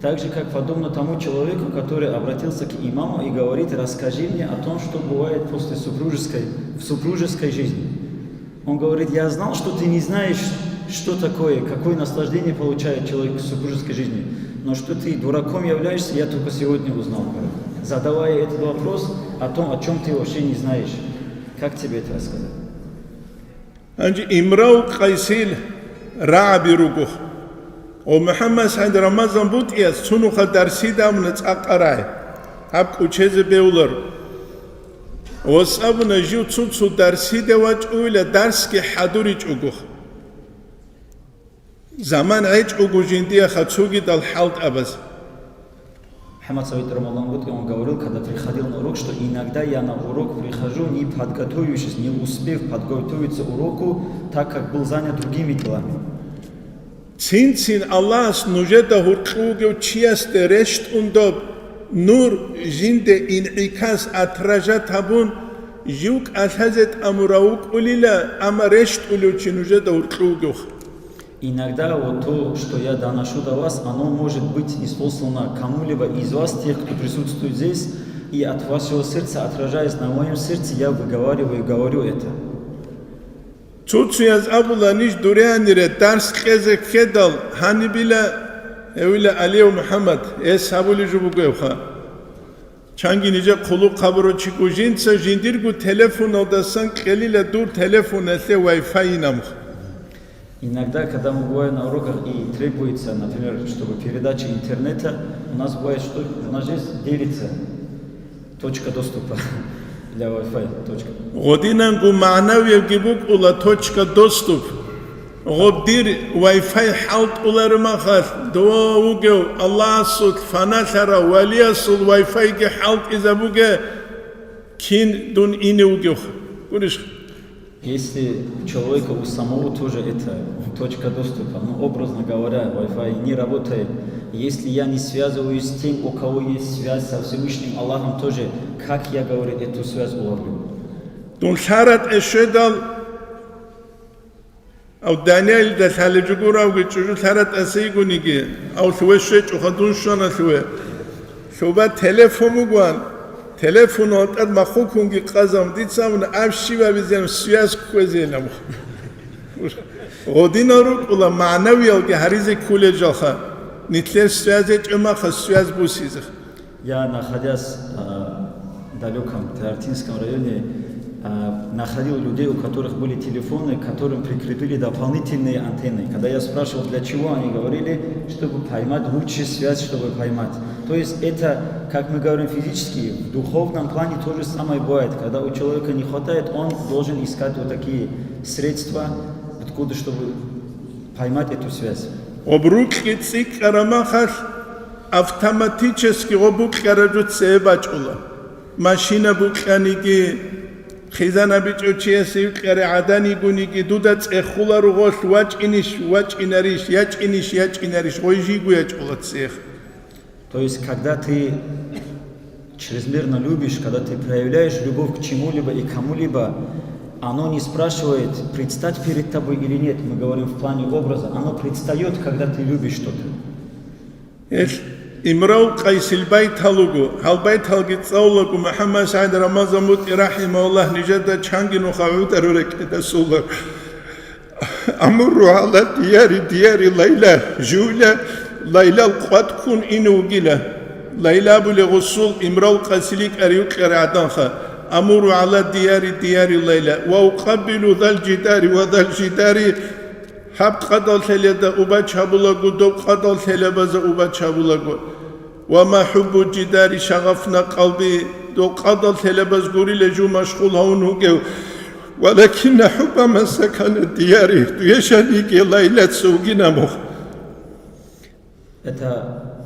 Так же, как подобно тому человеку, который обратился к имаму и говорит: расскажи мне о том, что бывает после в супружеской жизни. Он говорит: я знал, что ты не знаешь, что такое, какое наслаждение получает человек в супружеской жизни. Но что ты дураком являешься, я только сегодня узнал. Задавая этот вопрос о том, о чем ты вообще не знаешь. Как тебе это рассказать? Имрау Кайсил Раби Ругух. О Мухаммад Сайд Рамазан Бутиас Сунуха Дарсидам Нацакарай. Аб Учезе Беулар. Осабна Жу Цуцу Дарсидевач Уиля Дарски Хадурич Угух. Zaman aici угужиндия хацуги дал халт абаз. Мухаммад Сайд Рамазан Бути, он говорил, когда приходил на урок, что иногда я на урок прихожу, не подготовившись, не успев подготовиться к уроку, так как был занят другими делами. Цин Аллах нужда хуркугев чиасте решт ундоб нур жинде иникас отражат табун юк алхазет амураук улила ама решт улючи нужда хуркугев. Иногда вот то, что я доношу до вас, оно может быть неспослано кому-либо из вас, тех, кто присутствует здесь, и от вашего сердца, отражаясь на моем сердце, я выговариваю и говорю это. Цуцуяз абуланиш дурианире дарс кезе кедал ханибила эвила Алиу Мухаммад эс абули жубугевха. Чанги ниже кулу кабро чику жинца жиндиргу телефон одасан келила дур телефон эсе Wi-Fi намх. Иногда, когда мы бываем на уроках и требуется, например, чтобы передача интернета, у нас бывает, что у нас здесь делится точка доступа для Wi-Fi. Годинангу ма'навия гибук ула точка доступ. Годир Wi-Fi халт улармахас дуаугев Аллах суд фанасара валия суд Wi-Fi ге халт изабуге кин дун инеугев. Куриш. Если у человека у самого тоже это точка доступа, ну, образно говоря, Wi-Fi не работает, если я не связываюсь с тем, у кого есть связь со Всевышним Аллахом тоже, как я, говорю, эту связь уловлю? Дун шарат эшедал ау Даниэль да саледжугурау ге чужу шарат эсейгуниге ау суэше чухадун шона суэ суба телефону гуан телефонот ад махукунги қазам дицамна авшива бизем связь квезелам годинару ула ма'навиялге харизе куледжаха нитлер связи чмаха связь бусизах. Я, находясь в далеком Тартинском районе, находил людей, у которых были телефоны, к которым прикрепили дополнительные антенны. Когда я спрашивал, для чего, они говорили, чтобы поймать лучшую связь, чтобы поймать. То есть это, как мы говорим физически, в духовном плане то же самое бывает. Когда у человека не хватает, он должен искать вот такие средства, откуда, чтобы поймать эту связь. Обруки цик карамахаш автоматически обук караджут себачула. Машина буканиги خیزان بیچوچیه سیوک کره عدانی گونی که دودت اخولا رو غش واج اینریش یاج اینریش خویجی گویج اولاد سیخ. То есть, когда ты чрезмерно любишь, когда ты проявляешь любовь к чему-либо и кому-либо, оно не спрашивает, предстать перед тобой или нет, мы говорим в плане образа, оно предстает, когда ты любишь что-то. Имрау Кайсил Байталугу, Халбайталги Цаулугу, Мухаммад Сайд Рамазан Бути рахимахуллах нижада чангину хавутарурек это сулла. Амуру ала диари Лайла, Жуля, Лайла алқуаткун инугила. Лайла буле гусул Имрау Кайсилик ариук араданха. Амуру ала диари Лайла. Ва уқабилу дал жидари Хаб қадал селеда уба чабулагу, доб қадал селебаза уба чабулагу. Вама хуббу жидари шағафна қалби, доб қадал селебаз гуриле жу машғул хаун хугев. Валакинна хубба масакана дияри, дуешаниге лайлат сугина мух. Это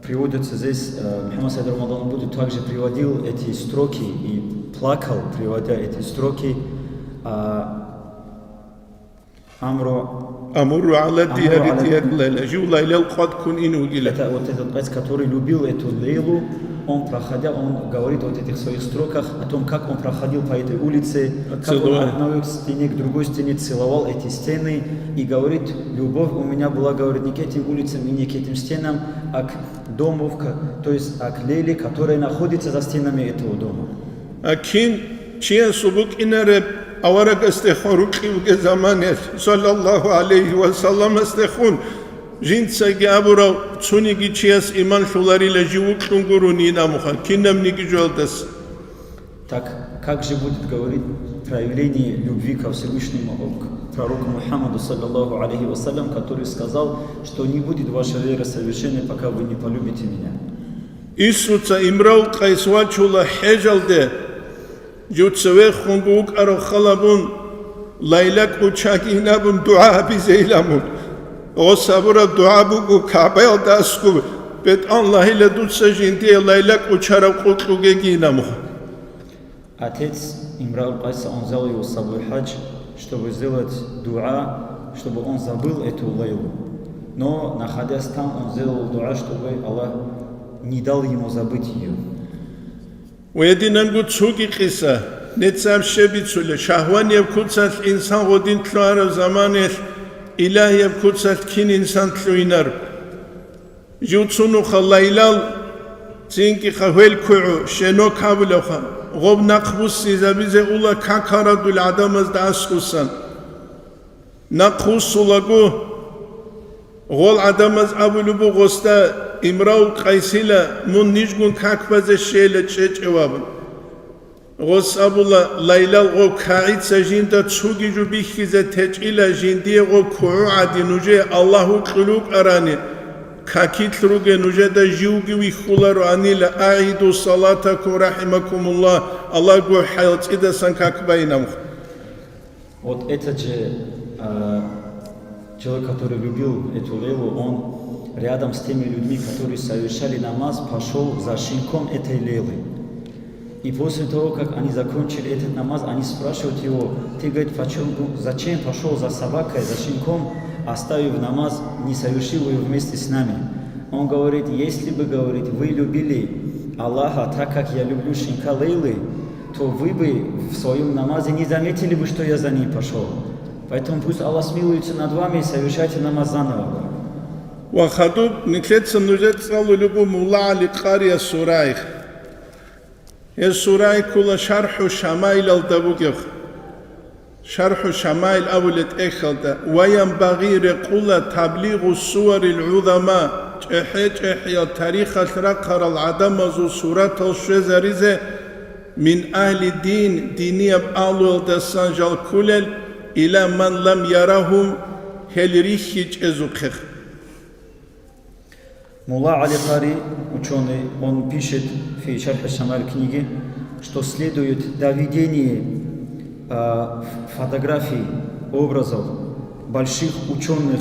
приводится здесь, Мухаммад Сайд Рамазан Бути также приводил эти строки и плакал, приводя эти строки. Амуру аля диари Лайла, жу Лайла алқуат кун инугила. Это вот этот отец, который любил эту Лейлу, он проходя, он говорит вот в этих своих строках о том, как он проходил по этой улице, как он от одной стены к другой стене целовал эти стены и говорит, любовь у меня была, говорит, не к этим улицам и не к этим стенам, а к дому, то есть к Лейле, которая находится за стенами этого дома. Акин чия субук инареб аварак астехорук ивге заманет саллаллаху алейхи ва саллам астехун жинцаги абурау цуниги чияс иман шуларила живук шунгуруни намуха кинам ниги жолдас. Так, как же будет говорить проявление любви ко Всевышнему, к пророку Мухаммаду, саллаллаху алейхи вассалям, который сказал, что не будет ваша вера совершенной, пока вы не полюбите меня. Исуца имрау кайсвачула хежалде Jutsewe khunguk aro khalabun laylak uçakinabun dua bizeylamun. O sabura dua bugu kabel dasku bet Allah ile dutsa jindiye laylak uçara kutluge ginamu. Отец Имрал Кайса, он взял его с собой в хадж, чтобы сделать дуа, чтобы он забыл эту лейлу. Но, находясь там, он сделал дуа, чтобы Аллах не дал ему забыть ее. ويدينن تسوقي قصة نتسام شبيتسول شهوان يبكوتسال إنسان غدين تلوار زمانه إله يبكوتسال كين إنسان تلوينر جوتسونو خلايلال زينكي خويل كوعو شنو كابلوخا غوب نقبوس سيزابيزي أولا كاكارادو العدامز داسكوسان نقبوس سولاغو غول عدامز أبولوبو غستا Имрау Кайсила мун нижгун какбазе шейле чечевабын. Гос абула лайлал го каица жинда цуги жубихизе течила жиндие го куу адинуже Аллаху кулук арани. Какитлруге нуже да жиуги вихулару анила аиду салатаку рахимакумуллах. Аллах го хайлцида сан какбайнам. Вот этот же человек, который любил эту лейлу, он рядом с теми людьми, которые совершали намаз, пошел за шинком этой лейлы. И после того, как они закончили этот намаз, они спрашивают его, ты, говорит, зачем пошел за собакой, за шинком, оставив намаз, не совершил его вместе с нами? Он говорит, если бы, говорит, вы любили Аллаха так, как я люблю шинка лейлы, то вы бы в своем намазе не заметили бы, что я за ней пошел. Поэтому пусть Аллах смилуется над вами и совершайте намаз заново. وخدوب نكلت نجد صلوا لبو مولا علي قارية سورايخ السورايخ كل شرح شمائل الدبوكيخ شرح شمائل أولت إخلت وينبغي رقول تبليغ الصور العظماء جحيا تاريخ الرقر العدم ذو سورة الشزريزة من أهل الدين دينية بألو الدسان جال كلل إلى من لم يرهم هل ريخيج أزوكيخ. Мулла Али Кари, ученый, он пишет в Шарх аш-Шамаиль книге, что следует доведение фотографий, образов больших ученых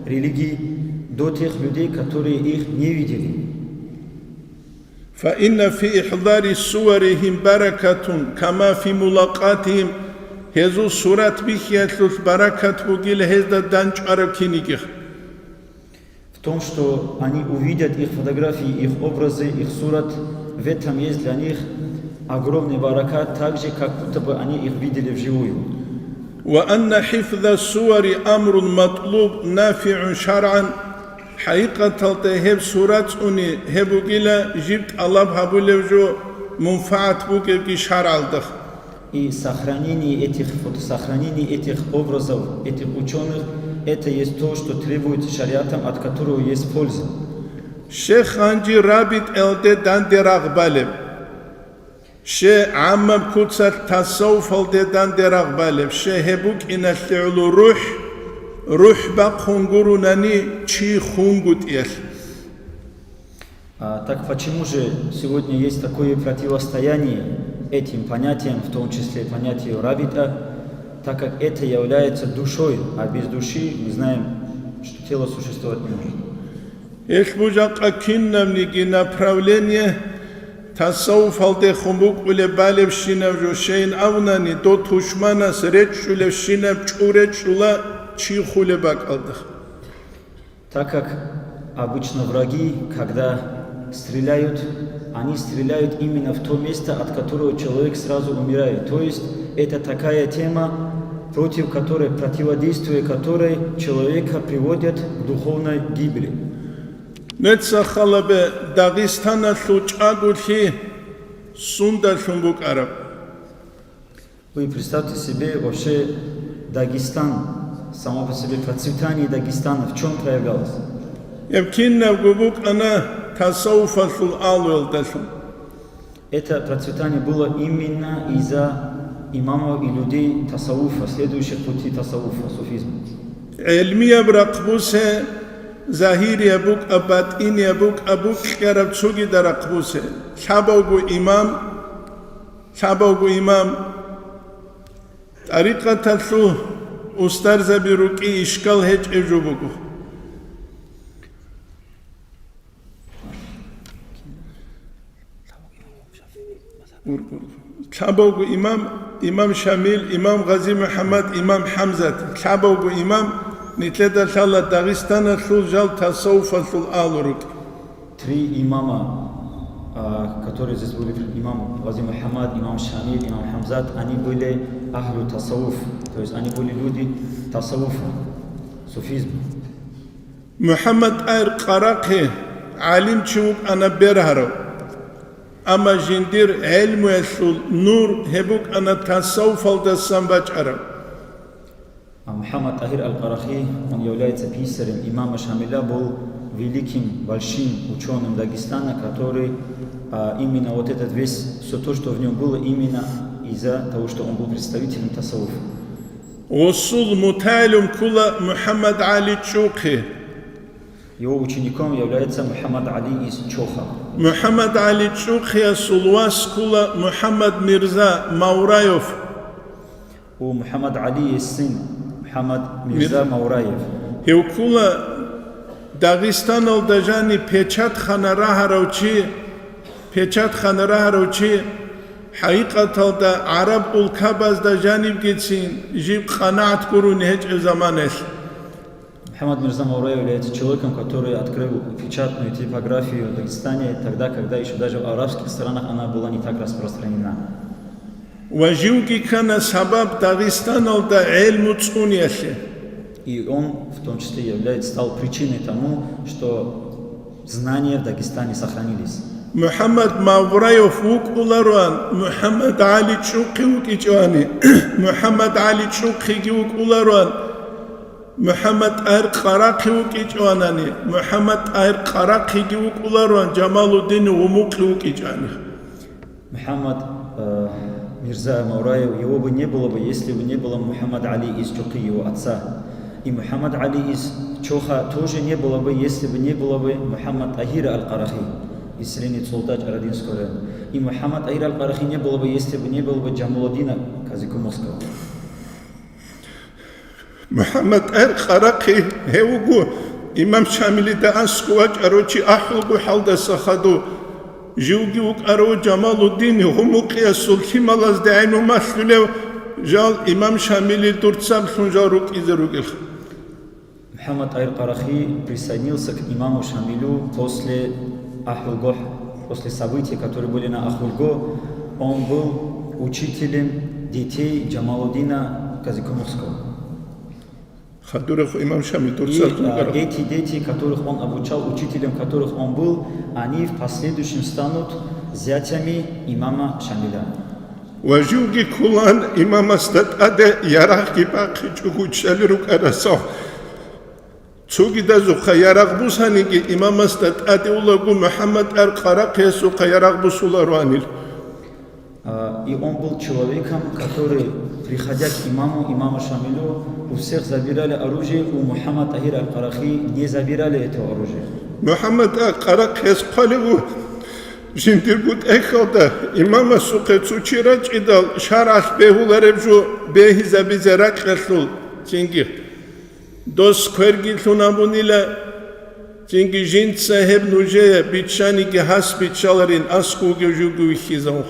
религий до тех людей, которые их не видели. فإن في إحضار صورهم بركة كما في ملاقاتهم هذو صورات بخيات بركة وقيل هذا دانج أركينيك. В том, что они увидят их фотографии, их образы, их сурат, в этом есть для них огромный баракат, так же, как будто бы они их видели вживую. وأن حفظ الصور أمر مطلوب نافع شرعا حقيقة تهب صورات أني هبوكيلا جبت الله بحبولوجو منفعت بوكي شرع الدخ. И сохранение этих образов, этих ученых, это есть то, что требует шариатом, от которого есть польза. Шейх Анджи Рабит элде дандерагбалеб. Шейх Аммам Куцат Тасауф элде дандерагбалеб. Шейх Хебук иналлиулу рух бакхунгурунани чи хунгут ел. Так почему же сегодня есть такое противостояние этим понятиям, в том числе понятию рабита, так как это является душой, а без души мы знаем, что тело существовать не может. Ехбужака киннамники направление тасауф алде хумбук уле балевшинав жошейн авнани до тушмана сречулевшинав чуречула чихуле бакалдах. Так как обычно враги, когда стреляют, они стреляют именно в то место, от которого человек сразу умирает. То есть это такая тема, против которой, противодействие которой человека приводят к духовной гибели. Нецахалабе Дагестана лучагухи сунда шумбук араб. Вы представьте себе вообще Дагестан, само по себе процветание Дагестана в чем проявлялось? Евкинна губук ана тасауфасул алуэл дашум. Это процветание было именно из-за имамов и людей тасауфа, следующих пути тасауфа, суфизма. Эльмия бракбусе, захирия бук абат, иния бук абук карабчуги даракбусе. Шабаугу имам, тарикатасу устарза бируки ишкал хеч эжубугу. Шабаугу имам Шамил, имам Гази Мухаммад, имам Хамзат. Шабаугу имам Нитледа шалла Дагестана служал тасауфа сул алурук. Три имама, которые здесь были, имам Гази Мухаммад, имам Шамил, имам Хамзат, они были ахлю тасауф, то есть они были люди тасауфа, суфизма. Мухаммад айр Каракхи, алим чимук ана берхаро. Ама жиндир эльму эсул нур хебук ана тасауфал да самбачара. Мухаммад Ахир Аль-Карахи, он является писарем имама Шамиля, был великим, большим ученым Дагестана, который именно вот этот весь, все то, что в нем было, именно из-за того, что он был представителем тасауфа. Усул мутайлум кула Мухаммад Али Чухи. Его учеником является Мухаммад Али из Чоха. Мухаммад Али Чухи сулвас кула Мухаммад Мирза Маураев. У Мухаммад Али есть сын, Мухаммад Мирза Маураев. Хеукула Дагестан алдажани печат ханара хараучи حقیقت دا عرب الکباز دا جانب گیتسین جیب قناعت کرون هیچ زمانش. Мухаммад Мирза Маураев является человеком, который открыл печатную типографию в Дагестане тогда, когда еще даже в арабских странах она была не так распространена. Важиуки кана сабаб Дагестан алда эльму цуняше. И он в том числе стал причиной тому, что знания в Дагестане сохранились. Мухаммад Маураев ук уларуан, Мухаммад Али Чухи ук ичуани, Мухаммад Али Чухи ук уларуан, Мухаммад Айр Каракхи ук ичуанани, Мухаммад Айр Каракхи ук уларуан, Джамалуддин умук ук ичуани. Мухаммад Мирза Маураев, его бы не было бы, если бы не было Мухаммад Али из Чухи, его отца. И Мухаммад Али из Чоха тоже не было бы, если бы не было бы Мухаммад Ахира Аль-Карахи из селения Цултач Арадинского района. И Мухаммад Ахир Аль-Карахи не было бы, если бы не было бы Джамалуддина Казикумовского. Мухаммад Аль-Карахи хевугу имам Шамили да аскувач арочи ахлгу халда сахаду живги ук аро Джамалуддин хумуқия сулхи малаз дайну маслулев жал имам Шамили турцам сунжарук изеругил. Мухаммад Аль-Карахи присоединился к имаму Шамилю после Ахулго, после событий, которые были на Ахулго. Он был учителем детей Джамалуддина Казикумовского. И эти дети, которых он обучал, учителем которых он был, они в последующем станут зятями имама Шамиля. Важуги кулан имама стат аде ярах гибахи чухучалирук арасов. Цуги да зуха ярах бусаники имама стат аде улагу Мухаммад Аль-Карахи суха ярах бусуларуанил. И он был человеком, который, приходя к имаму Шамилю, у всех забирали оружие, у Мухаммада Ахир Аль-Карахи не забирали это оружие. Мухаммад Аль-Карахи скалигу жиндиргут эхалда имама суха цучирач идал шарах бехуларебжу бехизабизерак хасул чинги. Дос кверги лунабунила чинги жинт сахеб нужея бичаники хас бичаларин аскуги жугу хизаух.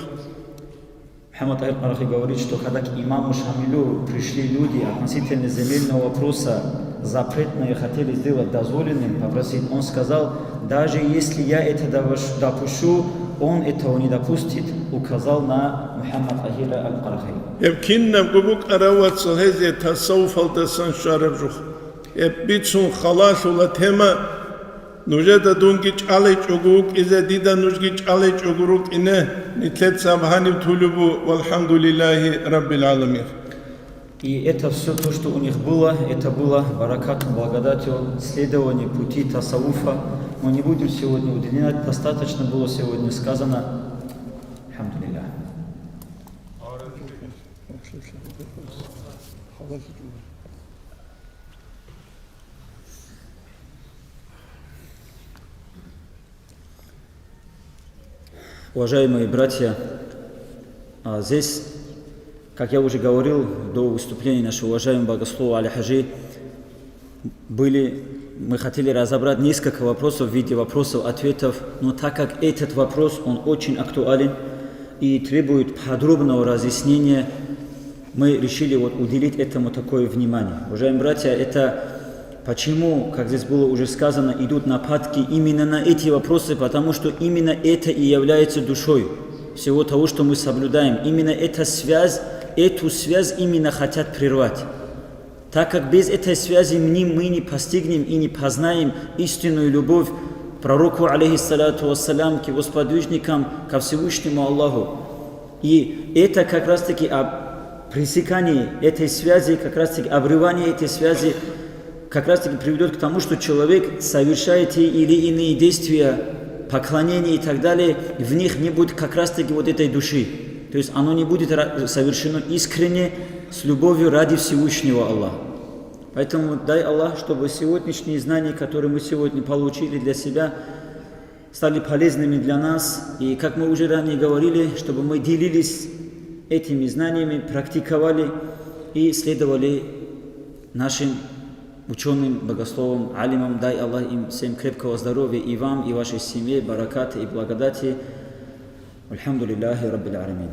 Мухаммад Аль-Карахи говорит, что когда к имаму Шамилю пришли люди относительно земельного вопроса запретное хотели сделать дозволенным, попросить, он сказал, даже если я это допущу, он этого не допустит, указал на Мухаммад Ахира Аль-Карахи. Ебкинна губук арават сахезе тасауф алтасан шарабжух. Еббитсун халасула тема нужеда дунгич алеч огук изе дида нужгич алеч огурук ине нитлет сабханив тулюбу валхамдулиллахи раббил аламир. И это все то, что у них было, это было баракатом, благодатью, следование пути тасауфа. Мы не будем сегодня удлинять, достаточно было сегодня сказано. Алхамдулиллах. Уважаемые братья, здесь, как я уже говорил до выступления нашего уважаемого богослова Аль-Хаджи, мы хотели разобрать несколько вопросов в виде вопросов-ответов, но так как этот вопрос, он очень актуален и требует подробного разъяснения, мы решили уделить этому такое внимание. Уважаемые братья, это почему, как здесь было уже сказано, идут нападки именно на эти вопросы, потому что именно это и является душой всего того, что мы соблюдаем. Именно эту связь именно хотят прервать. Так как без этой связи мы не постигнем и не познаем истинную любовь к пророку, алейхиссалату вассалям, к его сподвижникам, ко Всевышнему Аллаху. И это как раз таки пресекание этой связи, как раз таки обрывание этой связи, как раз таки приведет к тому, что человек совершает те или иные действия, поклонения и так далее, и в них не будет как раз таки этой души. То есть оно не будет совершено искренне, с любовью ради Всевышнего Аллаха. Поэтому дай Аллах, чтобы сегодняшние знания, которые мы сегодня получили для себя, стали полезными для нас. И как мы уже ранее говорили, чтобы мы делились этими знаниями, практиковали и следовали нашим ученым, богословам, алимам. Дай Аллах им всем крепкого здоровья и вам, и вашей семье, баракаты и благодати. Альхамдулиллахи раббил аламин.